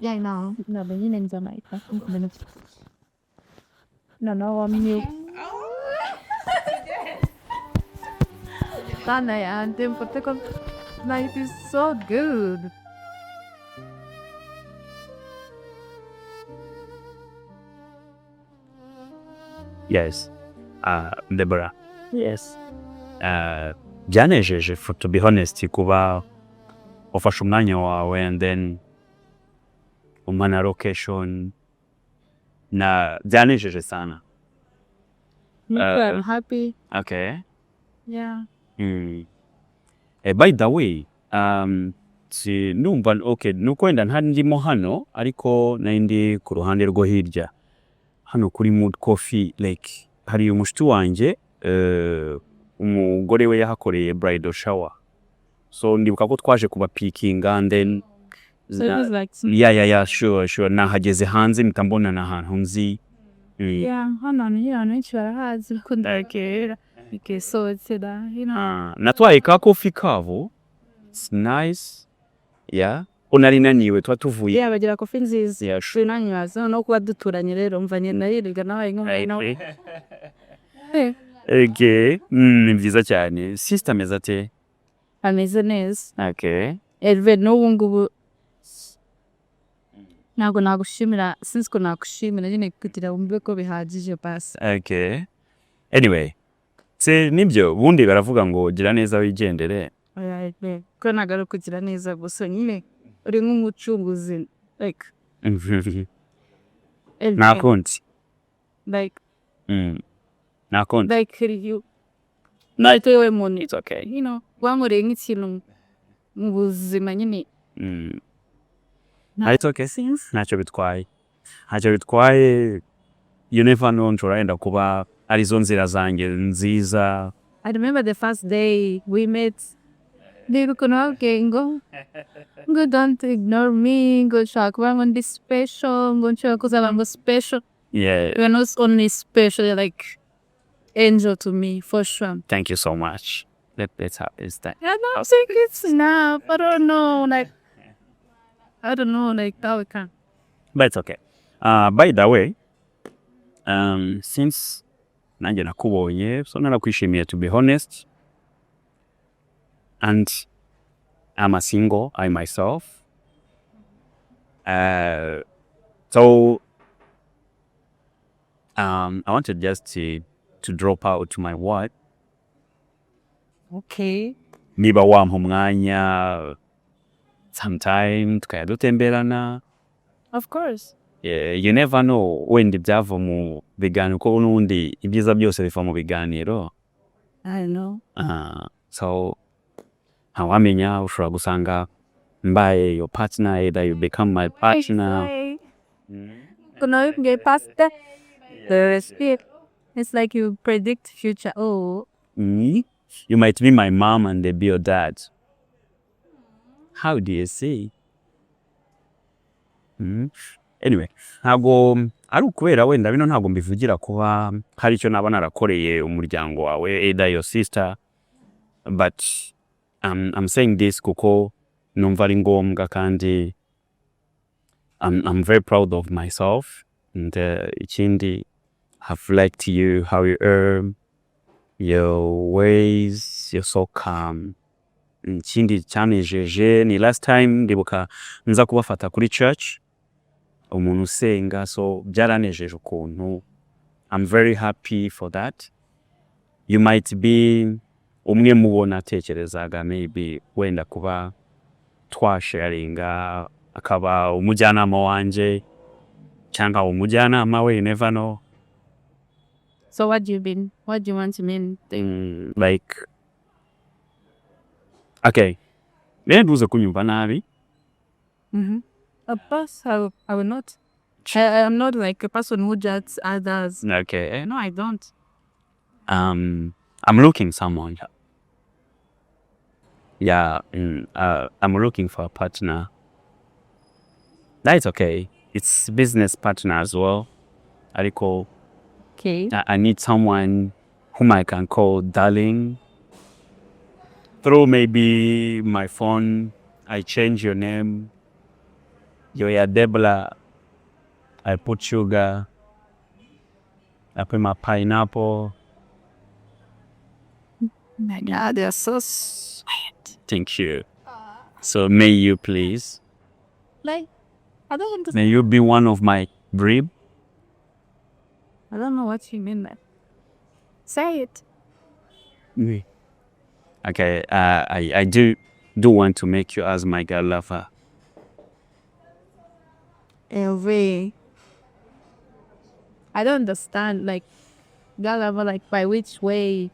yeah no but nyine nzamaita no wamye Sana yante mpote ko life is so good. Yes. Deborah. Yes. byanejeje for to be honest kuba ufashe umwanya wawe and then umana location na byanejeje sana. I'm happy. Okay. Yeah. By the way, numva okay nuko wenda nta ndimo hano ariko nindi ku ruhande rwo hirya hano kuri Mood Coffee like hari umushiti wanjye umugore we yahakoreye bridal shower, so ndibuka ko twaje kuba picking and then So it was like yeah sure nahageze hanze mitambona na hantu nzi. yeah, hano benshi barahazi bakunda kera ikesotse da, you know. Natwaye ka coffee kavo, it's nice. Yeah, unari naniwe twa tuvuye. Yeah, bagira kofi nziza. Yeah, sure. Binanyaza no kuba duturanye rero mvanye nayirirwa nabaye nk'umwana. Okay, ni byiza cyane. Sister ameze ate? Ameze neza. Okay. Elve n'ubu ngubu ntabwo nagushimira, since ko nagushimira nyine kugira wumve ko bihagije basi. Okay. Anyway, nibyo bundi baravuga ngo gira neza wigendere. Ko nagaruka kugira neza gusa nyine uri nk'umucunguzi like nakonti like nakonti like you not to money, it's okay, you know, wankoreye nk'ikintu mu buzima nyine. It's okay, ntacyo bitwaye, you never know, nshobora kuba arizo nzira zanjye nziza. I remember the first day we met. Ngo don't ignore me, ngo shaka kuba ngo ndi special, ngo nshaka kuzaba ngo special. Yeah. You're not only special, you're like angel to me, for sure. Thank you so much. Let's have is that. Yeah, no, I'm saying it's enough. I don't know, like how we can. But it's okay. By the way, since nanjye nakubonye, so narakwishimiye to be honest. And I'm a single, I myself. So I wanted just to drop out to my word. Okay. Niba wampa umwanya sometime tukajya dutemberana. Of course. Yeah, you never know wenda ibyava mu biganiro ko n'undi ibyiza byose biva mu biganiro. I know. So hawamenya ushobora gusanga mbaye your partner, either you become my partner. Kuna get past that. It's like you predict future. Oh. You might be my mom and they be your dad. How do you see? Anyway, ntabwo ari ukubera wenda bino ntabwo mbivugira kuba hari icyo naba narakoreye umuryango wawe, either your sister, but I'm saying this kuko numva ari ngombwa kandi I'm very proud of myself, and ikindi have liked you, how you are, your ways, you're so calm. Ikindi cyanejeje ni last time ndibuka nza kubafata kuri church umuntu usenga, so byaranejeje ukuntu. I'm very happy for that. You might be umwe mubona atekerezaga maybe wenda kuba twasharinga akaba umujyanama wanje cyangwa umujyanama we, you never know. So what do you want to mean? Like okay, nduze kunyumva nabi. Of course, I will not. I am not like a person who judges others. Okay. No, I don't. I'm looking someone. Yeah, I'm looking for a partner. That's okay. It's business partner as well. Okay. I need someone whom I can call darling. Through maybe my phone, I change your name. You're Deborah. I put sugar. I put my pineapple. My God, they're so sweet. Thank you. So may you please. Like, I don't understand. May you be one of my rib. I don't know what you mean, man. Say it. Oui. Okay, I do want to make you as my girl lover. Every. I don't understand. Like, girl lover, like, by which way?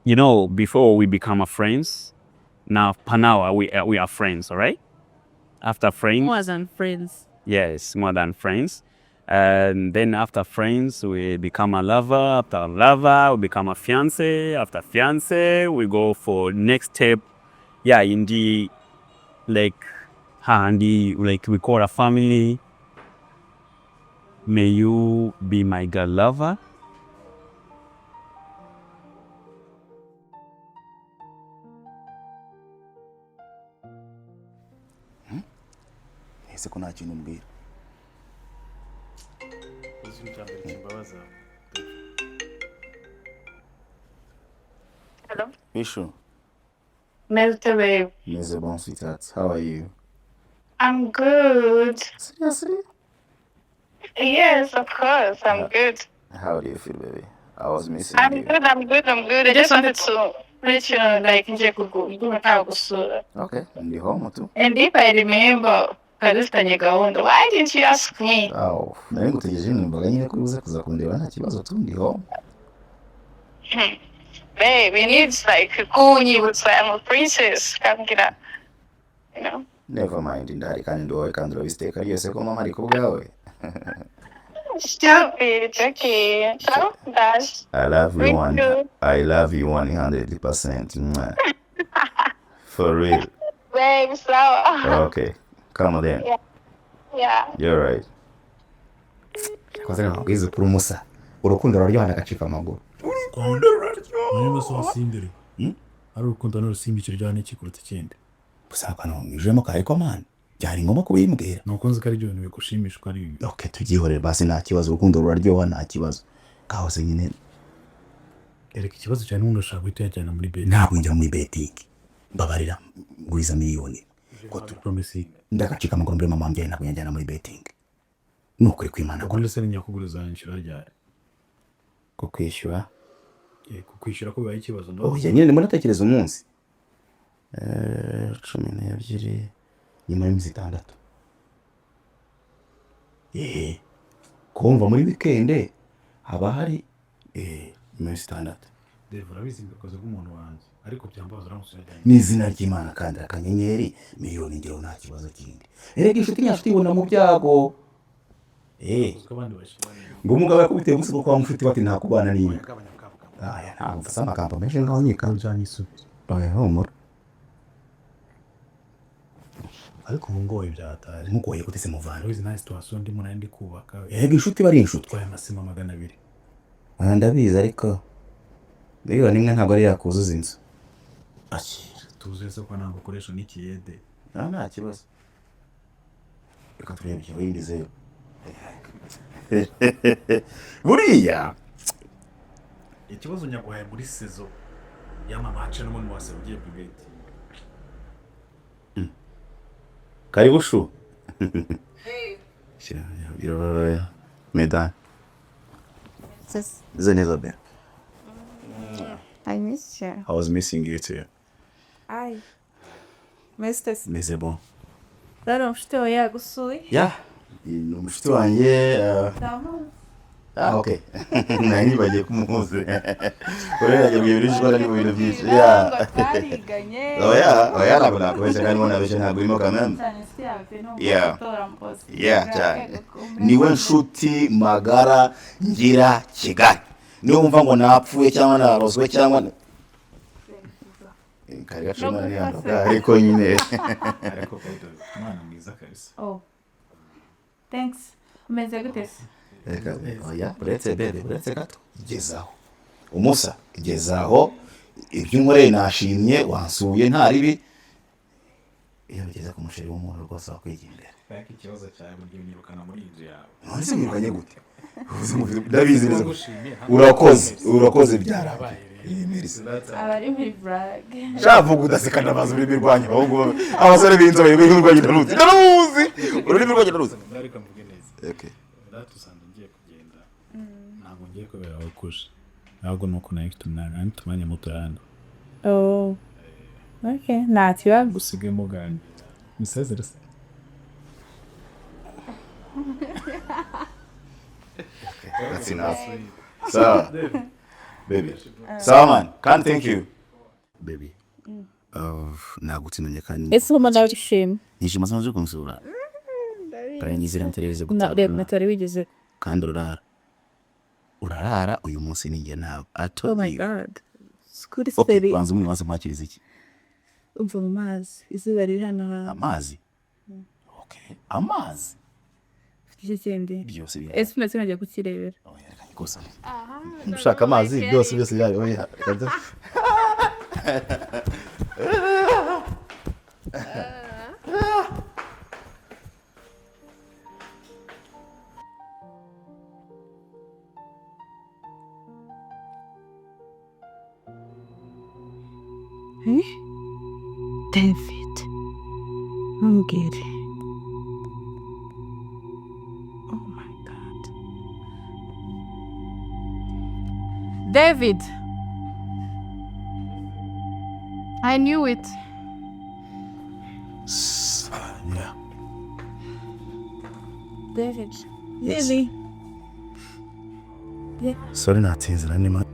You know, before we become friends, now per now we are friends, all right? After friends, More than friends. yes, more than friends. And then after friends, we become a lover. After lover, we become a fiance. After fiance, we go for next step. Yeah, in the like, like we call a family. May you be my girl lover. ese ko nta kintu umbwira. Hello? Ishu. Mr. Babe. Meze bon sweetheart. How are you? I'm good. Seriously? Yes, of course. I'm good. How do you feel, baby? I was missing I'm you. good. I just wanted to let you know, like, gusura. Okay, ndi home too. And if I remember, kadufitanye gahunda, why didn't you ask me? Oh, nari ngutegereje numvaga nyine ko uza kuza kundeba nta kibazo tu ndi home. Babe, you need, like, kunyibutsa I'm a princess. Kambwira, you know? Never mind, ndahari kandi ndi wowe kandi urabisiteka ryose ko mama ari ku bwawe. Stop it, okay. So, that's I love you me too. I love you 100%. Mwah. For real. Babe, so. Okay, come on then. Yeah. You're right. Koze nkabwiza kuri umusa. Urukundo ruraryohana agacika amaguru. Niba so wasindire. Ari urukundo n'urusimbi kiryohana iki kuruta ikindi. Busaka no njemo kahe ko man. Byari ngombwa kubimbwira. Nuko nzi ko ari ibintu bigushimisha ko ari. Okay, tugihorere basi nta kibazo urukundo ruraryoha nta kibazo. Kahose nyine. Ereka ikibazo cyane umuntu ashaka guhita yajyana muri bed. Ntabwo njya muri betting. Babarira nguriza miliyoni. Ko tu promise. Ndakacika amaguru mbere mama mbye ntabwo yajyana muri betting. Nukuri kwimana ko ndetse nyakuguriza nshira ryari. Ko kwishyura. Kukwishyura ko bibaye ikibazo ndo. Oh, nyine ndimo natekereza umunsi. 12 nyuma y'imisi 6. Kumva muri weekend haba hari y'imisi 6. Deborah bizinga koze k'umuntu wanjye ariko byambaza uramusura cyane. N'izina ry'Imana kandi akanyenyeri miliyoni ngero nta kibazo kindi. Erega inshuti nyacu tibona mu byago. Ngo umugabo yakubitiye gusa kwa mufuti bati nta kubana n'imwe. Aya ntabwo mfasa amagambo menshi ngaho nyika njanye isubira. Oya humura. Ariko mungoye byatari. Mugoye kutese muvana. Wizi nice situation ndimo nandi kubaka. Erega inshuti bari inshuti. Kwa amasima 200. Ndabizi ariko Biyo nimwe ntabwo ari yakuzuza inzu. Akira tuzese ko ntabwo ukoresha n'ikiyede. Nta kibazo. Reka turebe icyo yindi zero. Buriya ikibazo nyaguhaye muri sezo y'amamace n'umuntu wase ugiye private. Karibu shu. Yo, Medan. Isezerano. I miss you. I was missing you too. Ai. Mestes. Meze bon. Rero mfite oya gusuye. Yeah. Ni umushiti wanjye. Okay. Nani bagiye kumuhuza. Ore yagiye birishwa ari mu bintu byinshi. Yeah. Oya ntabwo nakoresha kandi mbona beshe ntabwo irimo kameme. Yeah. Yeah, cyane. Niwe nshuti magara ngira Kigali. Niyo wumva ngo napfuye cyangwa narozwe cyangwa kari gacuma ni hano ariko nyine Ariko kaito mwana mwiza kabisa. Oh. Thanks. Umeze gute se? Oya, uretse gato gezaho. Umusa gezaho ibyo nkoreye nashimye wansuye nta ribi. Iyo bigeze ku musheri w'umuntu rwose wakwigendera. Fake ikibazo cyawe mu gihe nyirukana muri inzu yawe. None mwirukanye gute? Ndabizi neza. Urakoze byarabaye. Abari muri brag. Shavuga udaseka ndabaza ururimi rwanyu ahubwo abasore b'inzobe ururimi rwanyu ndaruzi. Ururimi rwanyu ndaruzi. Ndareka mvuge neza. Okay. Ndatusanga ngiye kugenda. Ntabwo ngiye kubera abakusha. Ntabwo nuko nayo tumanya muto hano. Oh, okay, ntacyo biba. gusigemo gani Isezerano That's enough. So, baby. So, man, can't thank you. Baby. Nagutsinanye kandi. Ese uba ndabishima. Nishima sana zo kumusura. Kandi nizera ntereze Na gutaka. reba natari wigeze. Kandi urarara uyu munsi ninjye nawe. Oh my god. Skuri Okay, seri. banza umwe mwakiriza iki? Umva mu mazi. Izuba riri hano. Amazi. Okay. Amazi. Iki kindi. Byose bya. Ese umeze nkajya kukirebera. Gusa. Ushaka amazi byose byari oya. David. Mbwire. Oh my god. David. I knew it. Yeah. David. Really? Sorry natinze nani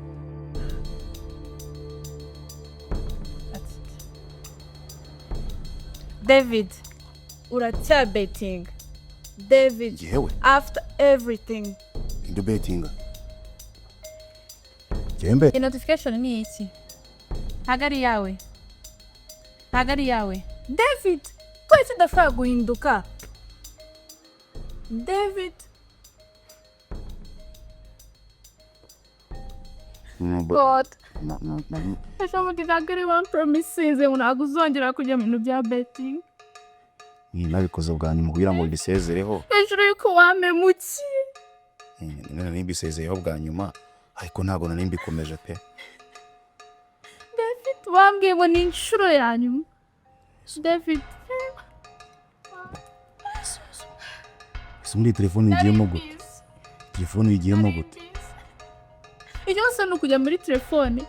David, uracya betting. David, Yewe. after everything. Ndo bettinga. Jembe. Iyi notification ni iki? Hagari yawe. Hagari yawe. David, kwese ndashaka guhinduka. David. God. Ejo bundi ntabwo ari one promises ngo ntabwo uzongera kujya mu bintu bya betting. Nabikoze bwa nyuma kugira ngo bisezereho. Hejuru yuko wamemukiye. Nari mbisezeyeho bwa nyuma ariko ntabwo nari mbikomeje pe. David, wambwiye ngo ni inshuro ya nyuma. David. Muri telefone igiyemo gute? Telefone igiyemo gute? Icyo gusa ni ukujya muri telefone.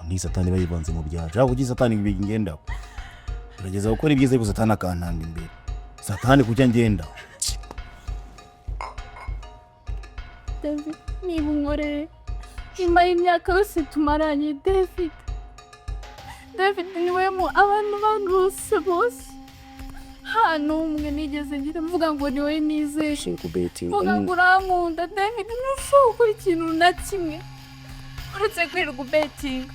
Ni satani bayibanze mu byaje. Aho ugize satani ngenda. Urageza gukora ibyiza ariko satani akantanga imbere. Satani kujya ngenda. David, niba unkoreye nyuma y'imyaka yose tumaranye, David. David, niwe mu abantu bose. Hano umwe nigeze ngira mvuga ngo ni wowe nizeye. Shinku betting. Mvuga ngo urankunda, David, ntushobora gukora ikintu na kimwe uretse kwirirwa betting.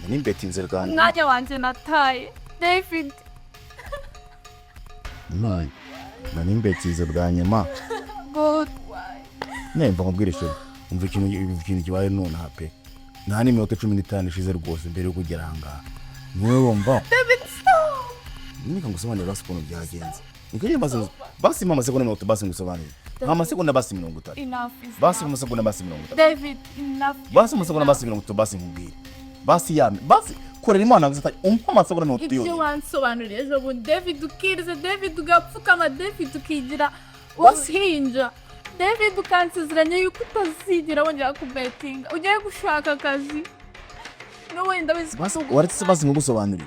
Ni betting zergana. Mwanya wanjye nataye, David. Nani? Nani betting zergana nyama. God. Nemba nkubwirishe. Umva ikintu kibaye none hape. Nta ni minota 15 ishize rwose mbere yo kugera hanga. Niwe wumva. David, stop. Nika ngusobanurira sikono byagenze. Nikaje basi mama sekonda minota basi ngusobanurira. Mama sekonda basi 30. Enough. Basi mama sekonda basi 30. David, enough. Basi mama sekonda basi 30 basi nkubwire. Basi yame. Basi korera Imana ngizata umpa amasekonda 30 Ibyo yo. wansobanurira ejo bundi, David ukirize, David ugapfukama, David ukigira uhinja. David ukansezeranya yuko utazigera wongera kubetinga. Ugiye gushaka akazi. No wenda wizi. Basi waretse basi ngusobanurira.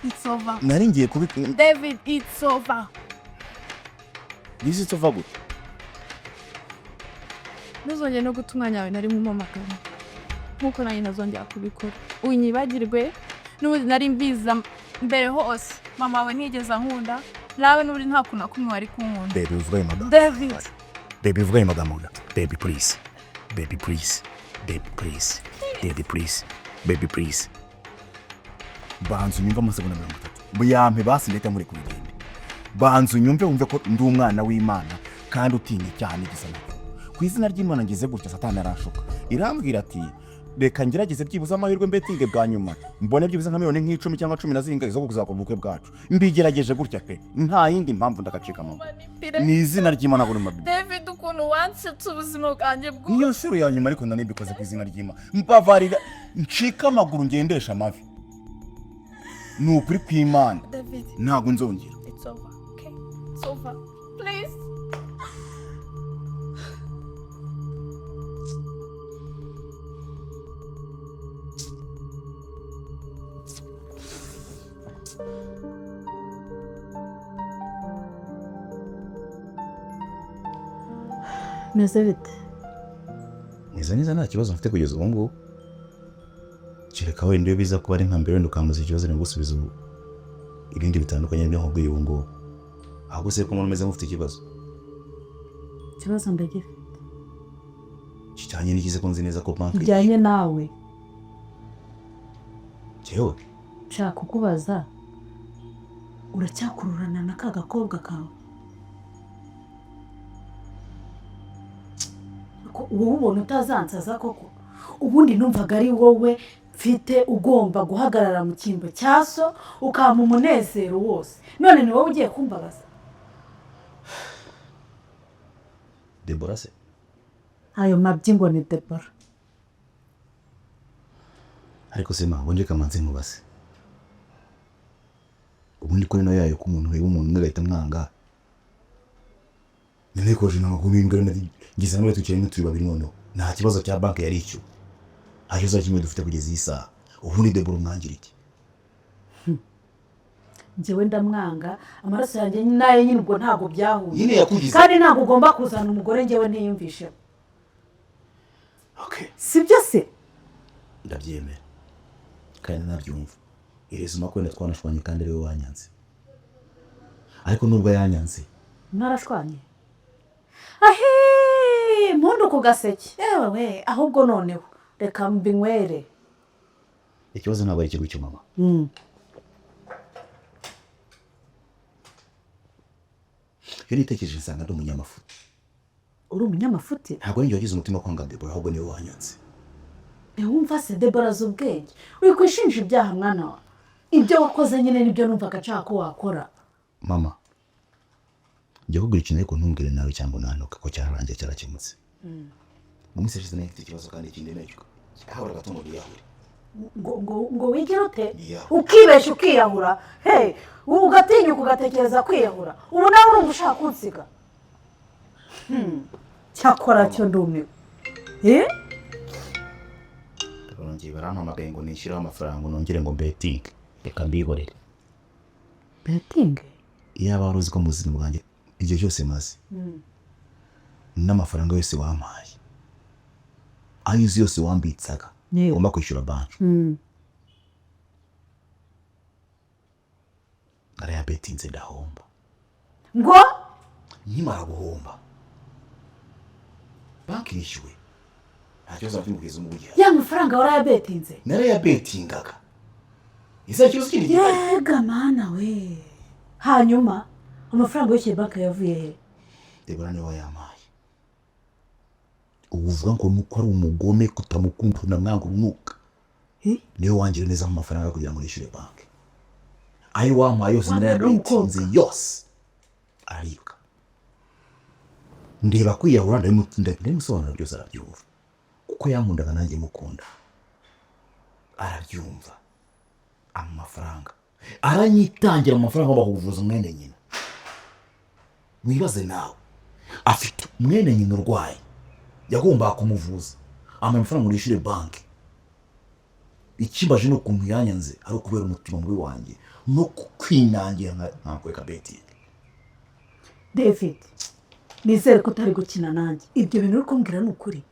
It's over. Nari ngiye kubika. David, it's over. This is over good. Ntuzongere no guta umwanya wawe nari mu mamakara. Nkuko nanjye ntazongera kubikora. Unyibagirwe n'ubundi nari mbiza mbere hose. Mama wawe ntigeze ankunda. Nawe n'ubundi nta kuntu nakumwe wari kunkunda. Baby uvuga imagamo. David. Baby uvuga imagamo. Baby please. Baby please. Baby please. Baby please. Baby please. Banzu nyumva amasegonda 30. Buyampe basi ndeta muri kubigenda. Banzu nyumve wumve ko ndi umwana w'Imana kandi utinye cyane gisana. Ku izina ry'Imana ngeze gutya satani arashuka. Irambwira ati reka ngerageze byibuza amahirwe mbetinge bwa nyuma. Mbone byibuza nka miliyoni nk'icumi cyangwa 10 na zingahe zo kuzakora ubukwe bwacu. Mbigerageje gutya pe. Nta yindi mpamvu ndakacika mu. Ni izina ry'Imana ngo mabi. David, ukuntu wansetse ubuzima bwanjye bwo. Iyo shuru ya nyuma ariko ndanibikoze ku izina ry'Imana. Mbavarira ncika amaguru ngendesha amavi. Nukuri kw'Imana. David. Ntago nzongera. It's over. Okay? It's over. Please. meze bite? Meze neza nta kibazo mfite kugeza ubu ngubu. Kereka wenda iyo biza kuba ari nka mbere wenda ukambaza ikibazo gusubiza ibindi bitandukanye n'ibyo nkubwiye ubu ngubu. Ahubwo se ko umuntu umeze nk'ufite ikibazo. Ikibazo ndagifite. Kijyanye n'ikize ko nzi neza ko banki. Kijyanye nawe. Jewe. Nshaka kukubaza. Uracyakururana na ka gakobwa kawe? Wowe ubona utazansaza koko? Ubundi numvaga ari wowe mfite ugomba guhagarara mu cyimbo cyaso ukampa umunezero wose. None ni wowe ugiye kumbabaza? Deborah se? Ayo mabyi ngo ni Deborah. Ariko se ma wonje kamanze nkubase. Ubundi ko no yayo ko umuntu ureba umuntu ngahita mwanga. Nene ko jina ngumimbere na giza n'we tukiri turi babiri noneho. Nta kibazo cya banki yari icyo. Aje za kimwe dufite kugeza isa. Ubundi Deborah umwangira iki? Njyewe ndamwanga amaraso yanjye nayo nyine ubwo ntago byahuye. Nyine yakugize. Kandi ntago ugomba kuzana umugore njyewe ntiyumvishe. Okay. Sibyo se? Ndabyemera. Kandi nabyumva. Irezuma ko wenda twanashwanye kandi ariwe wanyanze. Ariko nubwo yanyanze. Mwarashwanye? Ahe, mpundu ku gaseke. Ewe we, ahubwo noneho reka mbinywere. Ikibazo ntabwo ari ikigo cyo mama. Yari itekereje nsanga ndi umunyamafuti. Uri umunyamafuti? Ntabwo njye wagize umutima kwanga Deborah ahubwo niwe wanyanze. Wumva se Deborah z'ubwenge. Uri kwishinja ibyaha mwana wa. Ibyo wakoze nyine nibyo numvaga nshaka ko wakora. Mama. Njye kugura ikintu ariko ntumbwire nawe cyangwa unanuka ko cyarangiye cyarakemutse. Mu minsi ishize nafite ikibazo kandi ikindi nacyo. Ahora gatungo biyahura. Ngo wigire ute? Ukibesha ukiyahura. Hey, ugatinyuka ugatekereza kwiyahura. Ubu nawe urumva ushaka kunsiga. Cyakora cyo ndumiwe. Barongeye barampamagaye ngo nishyiraho amafaranga nongere ngo betting. Reka mbihorere. Betting? Iyaba wari uzi ko mu buzima bwanjye ibyo byose maze. N'amafaranga yose wampaye. Ayo uzi yose wambitsaga. Ugomba kwishyura banki. Nariya betinze ndahomba. Ngo? Nkimara guhomba. Banki yishyuwe. Nta kibazo afite kugeza ubu gihe. Ya mafaranga warayabetinze? Nariya betingaga. Isa kibazo kindi. Yega mana we. Hanyuma amafaranga y'iki banki yavuye he? Deborah niwe yampaye. Uvuga ngo nuko ari umugome kutamukunda na mwangu nuka. Niwe wangira neza mu mafaranga kugira ngo nishyure banki. Ayo wampaye yose narayabetinze yose. Aribwa. Ndeba kwiyahura ndamusobanura byose arabyumva. Kuko yankundaga nanjye mukunda. Arabyumva. Amafaranga. Aranyitangira amafaranga bahuvuza mwene nyina. Mwibaze nawe. Afite mwene nyina urwaye. Yagomba kumuvuza. Amafaranga urishyure banki. Ikibaje no kuntu yanyanze ari ukubera umutima mubi wanjye no kwinangira nkakweka betting. David, nizere ko utari gukina nanjye. Ibyo bintu uri kumbwira ni ukuri.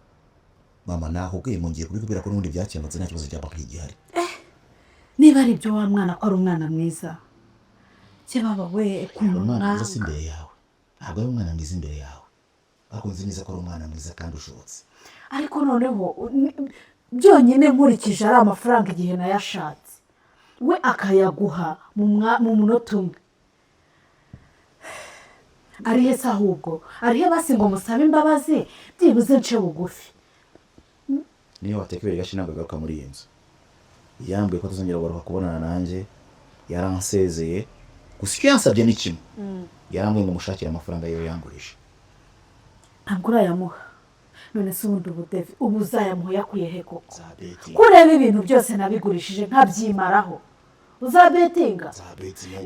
Mama nakubwiye mungiye kubikubwira ko n'ubundi byakemutse nta kibazo cya banki gihari. Niba ari ibyo wa mwana ko ari umwana mwiza. Cye baba we umwana mwiza si imbere yawe. Ntabwo ari umwana mwiza imbere yawe. Ariko nzi neza ko ari umwana mwiza kandi ushobotse. Ariko noneho byonyine nkurikije ari amafaranga igihe nayashatse. We akayaguha mu munota umwe. Arihe se ahubwo? Arihe basi ngo musabe imbabazi byibuze nce bugufi. Niyo watekereje gashinanga garuka muri iyi nzu. Yambwiye ko tuzongera baruka kubonana nanjye. Yaransezeye. Gusa icyo yansabye ni kimwe. Yarambwiye ngo mushakire amafaranga yo yangurisha. Ntabwo urayamuha. None se ubundi ubu David ubu uzayamuha yakuye he koko? Kureba ibintu byose nabigurishije nkabyimaraho. Uzabetinga?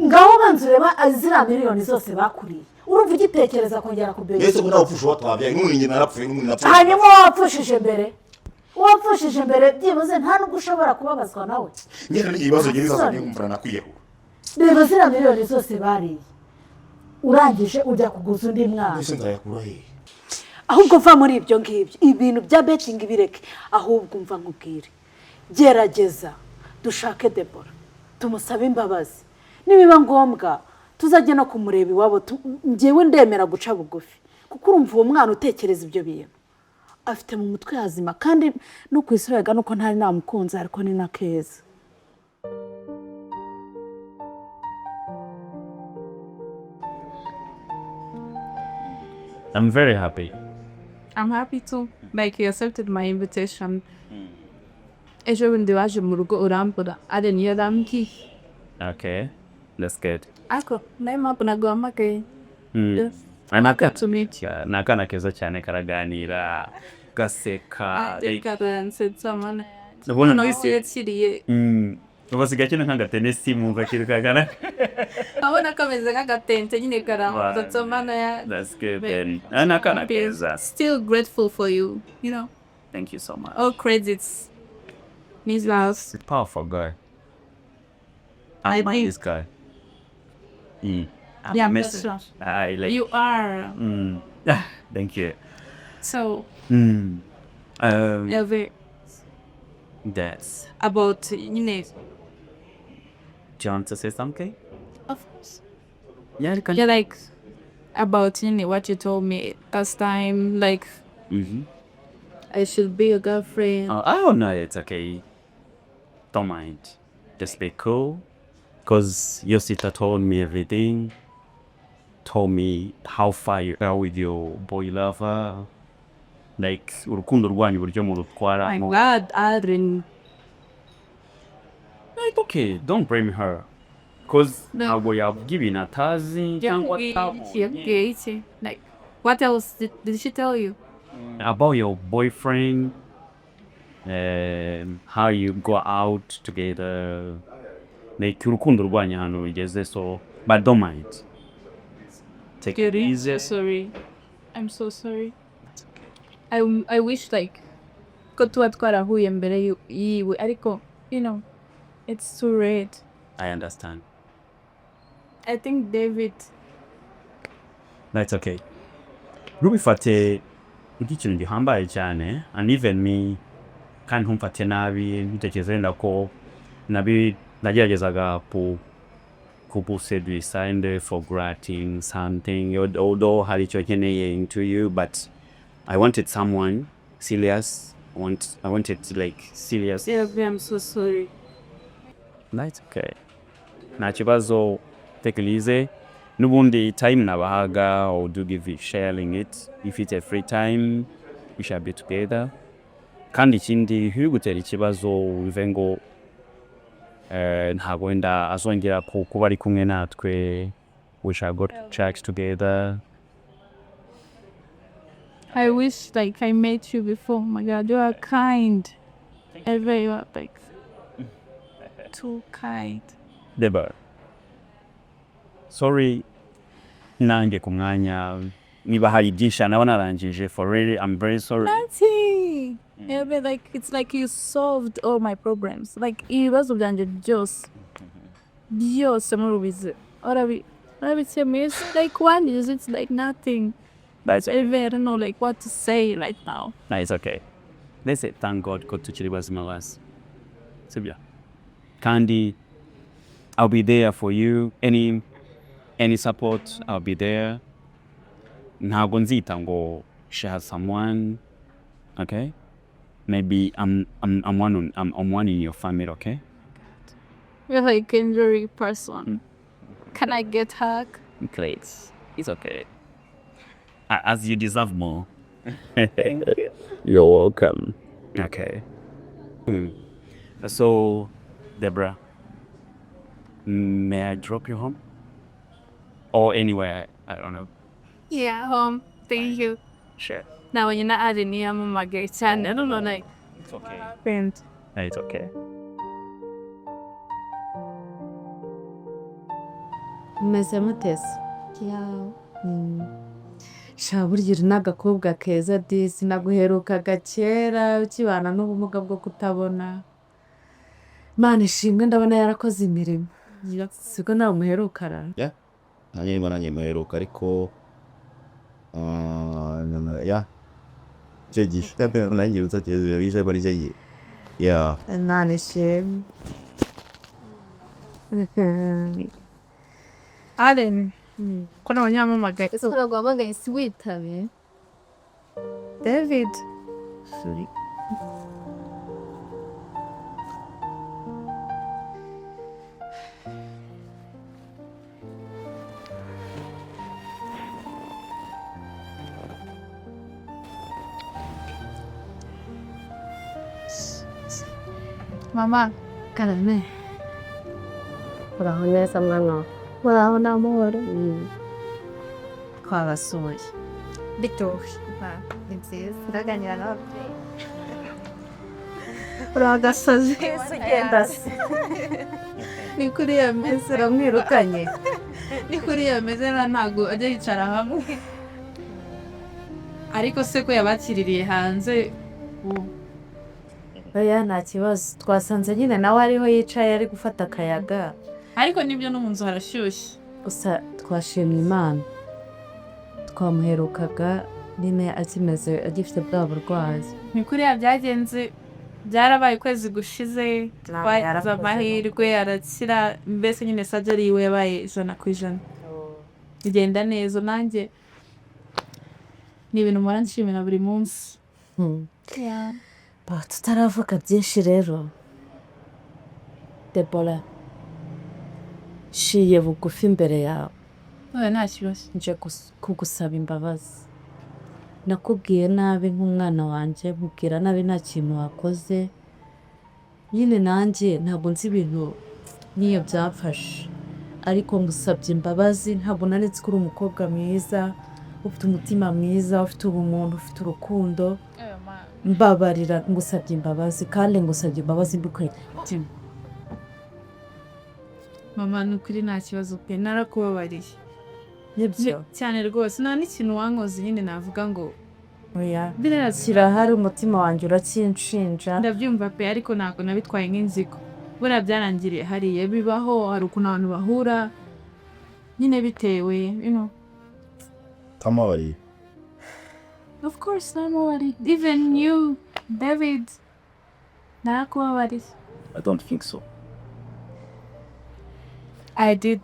Ngaho banze ureba ziriya miliyoni zose bakuriye. Urumva igitekereza kongera kubetinga. Ese ubona upfusha watabyaye n'umuntu nyina narapfuye n'umuntu napfuye. Hanyuma wapfushije mbere. Wapfushije mbere byibuze nta nubwo ushobora kubabazwa nawe. Njye nari ibibazo giza kumvura nakwiyehura. Reba ziriya miliyoni zose bariye. Urangije ujya kuguza undi mwana. Ese nzayakura he? ahubwo va muri ibyo ngibyo ibintu bya betting bireke ahubwo umva nkubwire gerageza dushake Deborah tumusabe imbabazi nibiba ngombwa tuzajye no kumureba iwabo njyewe ndemera guca bugufi kuko urumva uwo mwana utekereza ibyo bintu afite mu mutwe hazima kandi no kwisuraga nuko ntari namukunze ariko ni na keza. I'm very happy. I'm happy too. Like you accepted my invitation. Ejo bundi waje mu rugo urambura ari niyo rambwiye. Okay, that's good. Ako nayo mpamvu naguhamagaye. Nakana keza cyane karaganira gaseka karansetsa mana. Ubona no isiriye. Ubasigaye cyane nk'agatenesi mu bakirukagana. Abona kameze nk'agatente nyine karansetsa mana ya. That's good then. Nakana keza. Still grateful for you, you know. Thank you so much. All credits. Miss Laos. Powerful guy. I like this guy. Yeah, Miss Laos. I like. You are. Thank you. So. That's. About you know. Do you want to say something? Of course. Yeah, yeah, like about you know what you told me last time, like. I should be a girlfriend. I don't know. It's okay. Don't mind. Just be cool. Because your sister told me everything. Told me how far you are with your boy lover. Like, urukundo rwanyu buryo murutwara. My God, Adrian. It's okay. Don't blame her. Because ntabwo yabwiye atazi cyangwa like, what else did she tell you? About your boyfriend, how you go out together, like urukundo rwanyu hano bigeze so, but don't mind. Take it easy. Sorry, I'm so sorry. I wish like ko tuba twarahuye mbere yiwe ariko you know it's too late. I understand. I think David. That's okay. Rubifate ikintu gihambaye cyane and even me kandi ntumfate nabi ntekereza nda ko nageragezaga kubuseduisa and for granting something although hari icyo nkeneye into you but I wanted someone serious. I wanted like serious. Yeah, I'm so sorry. That's okay. Nta kibazo, take it easy. Nubundi time nabahaga or do give you sharing it. If it's a free time, we shall be together. Kandi ikindi hugutera ikibazo bive ngo ntabwo wenda azongera kuba ari kumwe natwe. We shall go to church together. I wish like I met you before. Oh my God, you are kind. Ever you are like too kind. Deborah. Sorry, nange kumwanya niba hari byinshi nawe narangije for really I'm very sorry. Nothing. Yeah, but like it's like you solved all my problems. Like ibibazo byanje byose murubize. Like one is it's like nothing. That's I don't know like what to say right now. No, it's okay. Let's say thank God ko tukiri bazima basi. Sibya. Kandi I'll be there for you. Any support, I'll be there. Ntabwo nzita ngo she has someone, okay? Maybe I'm one in your family, okay? You're like an injury person. Can I get hug? Great. It's okay. As you deserve more. Thank you. You're welcome. Okay. So, Deborah, may I drop you home? Or anywhere, I don't know. Yeah, home. Thank you. Sure. Now when you're not adding me, I'm on my gate. I don't know, like. It's okay. Friend. It's okay. Meze mutese. Sha burya uri n'agakobwa keza disi naguherukaga kera ukibana n'ubumuga bwo kutabona. Mana ishimwe ndabona yarakoze imirimo. Siko nawe umuherukara. Nanjye muheruka ariko icyo gihe nanjye uzatekereza bije bari gihe ya Imana ishimwe. Allen ko nabonye wamamagaye Ese ntabwo wahamagaye si witabe? David. Sorry. Mama, Karame. Uraho neza mwana Muraho n'amahoro. twabasuye Bitoshye. Ni nziza. Turaganira n'ababyeyi. Uragasazi. Ugenda se. ni kuri ya meza uramwirukanye. Ni kuri ya meza ntabwo ajya yicara hamwe. Ariko se ko yabakiririye hanze oya nta kibazo twasanze nyine nawe ariho yicaye ari gufata akayaga ariko nibyo no mu nzu harashyushye. gusa twashimye Imana twamuherukaga nyine akimeze agifite bwa burwayi. Ni kuri ya byagenze byarabaye ukwezi gushize twagize amahirwe arakira mbese nyine surgery yiwe yabaye 100%. Bigenda neza nanjye ni ibintu mpora nshimira buri munsi. Tutaravuga byinshi rero Deborah nshiye bugufi imbere yawe Oya nta kibazo. nje kugusaba imbabazi. Nakubwiye nabi nk'umwana wanjye mubwira nabi nta kintu wakoze nyine nanjye ntabwo nzi ibintu n'iyo byafashe ariko ngusabye imbabazi. Ntabwo naretse ko uri umukobwa mwiza ufite umutima mwiza ufite ubumuntu ufite urukundo. Mbabarira ngusabye imbabazi kandi ngusabye imbabazi mbikuye umutima. Mama ni ukuri nta kibazo pe narakubabariye. Nibyo Cyane rwose nta n'ikintu wankoze nyine navuga ngo oya kirahari umutima wanjye urakinshinja. Ndabyumva pe ariko ntabwo nabitwaye nk'inzigo. Buriya byarangiriye hariya bibaho hari ukuntu abantu bahura nyine bitewe tamabari Of course namubariye. Even you David narakubabariye. I don't think so. I did.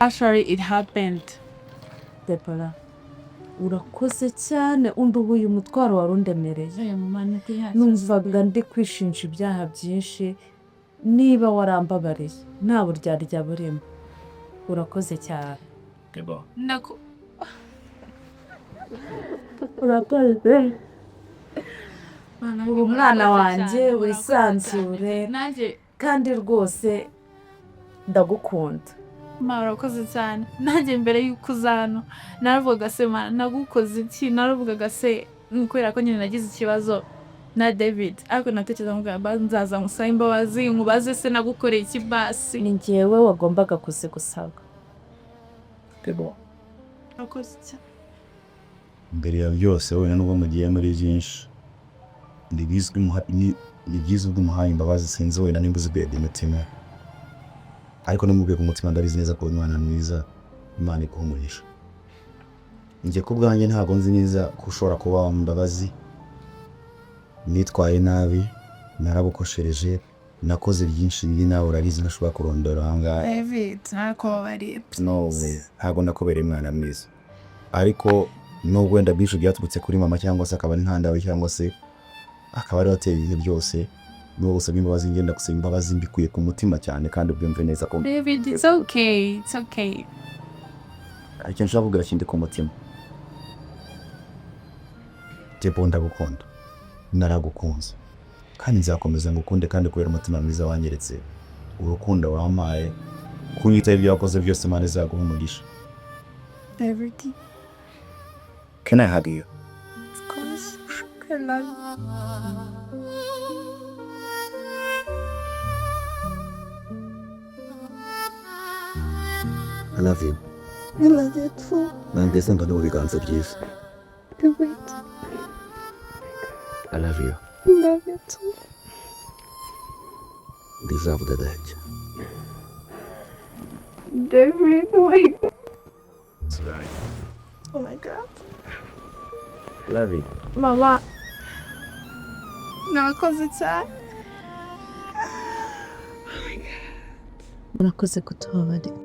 Actually it happened. Deborah urakoze cyane unduhuye umutwaro wari undemereye. Numvaga ndi kwishinja ibyaha byinshi. Niba warambabariye nta buryarya burimo urakoze cyane. Urakoze uri umwana wanjye wisanzure kandi rwose ndagukunda. Urakoze cyane. Nanjye mbere y'uko uza hano naravugaga se nagukoze iki naravugaga se kubera ko nyine nagize ikibazo na David ariko natekereza ngo nzaza musaba imbabazi nkubaze se nagukoreye iki basi. Ni njyewe wagombaga kuzigusaba. Urakoze cyane. Mbere ya byose wowe nubwo mugiye muri byinshi ni byiza umuhaye imbabazi sinzi wowe nimba uzibede umutima ariko nimubwiye ku mutima ndabizi neza ko Imana mwiza Imana ikumuhisha. Njye ku bwanjye ntabwo nzi neza ko ushobora kuba imbabazi. Nitwaye nabi narabukoshereje nakoze byinshi biri nawe urabizi ntashobora kurondora ahangaha. David narakubabariye. No ntabwo nakubereye umwana mwiza ariko nubwo wenda byinshi byaturutse kuri mama cyangwa se akaba ari ntandawe cyangwa se akaba ari hoteli ibihe byose n'uwo gusaba imbabazi ngenda gusaba imbabazi mbikuye ku mutima cyane kandi ubyumve neza ko David it's okay ariko nshaka kuvuga kindi ku mutima. Deborah ndagukunda naragukunze kandi nzakomeza ngukunde kandi kubera umutima mwiza wanyeretse urukundo wampaye kunyitaho ibyo wakoze byose Imana izaguha umugisha. David. Can I hug you? Of course. I love I love you. I love you too. Nanjye simba ndi mu biganza byiza. David. I love you. I love you too. Deserve the dead. David, oh my God. Sorry. Oh my God. Love you. Mama Mwakoze cyane. Murakoze kutubabarira.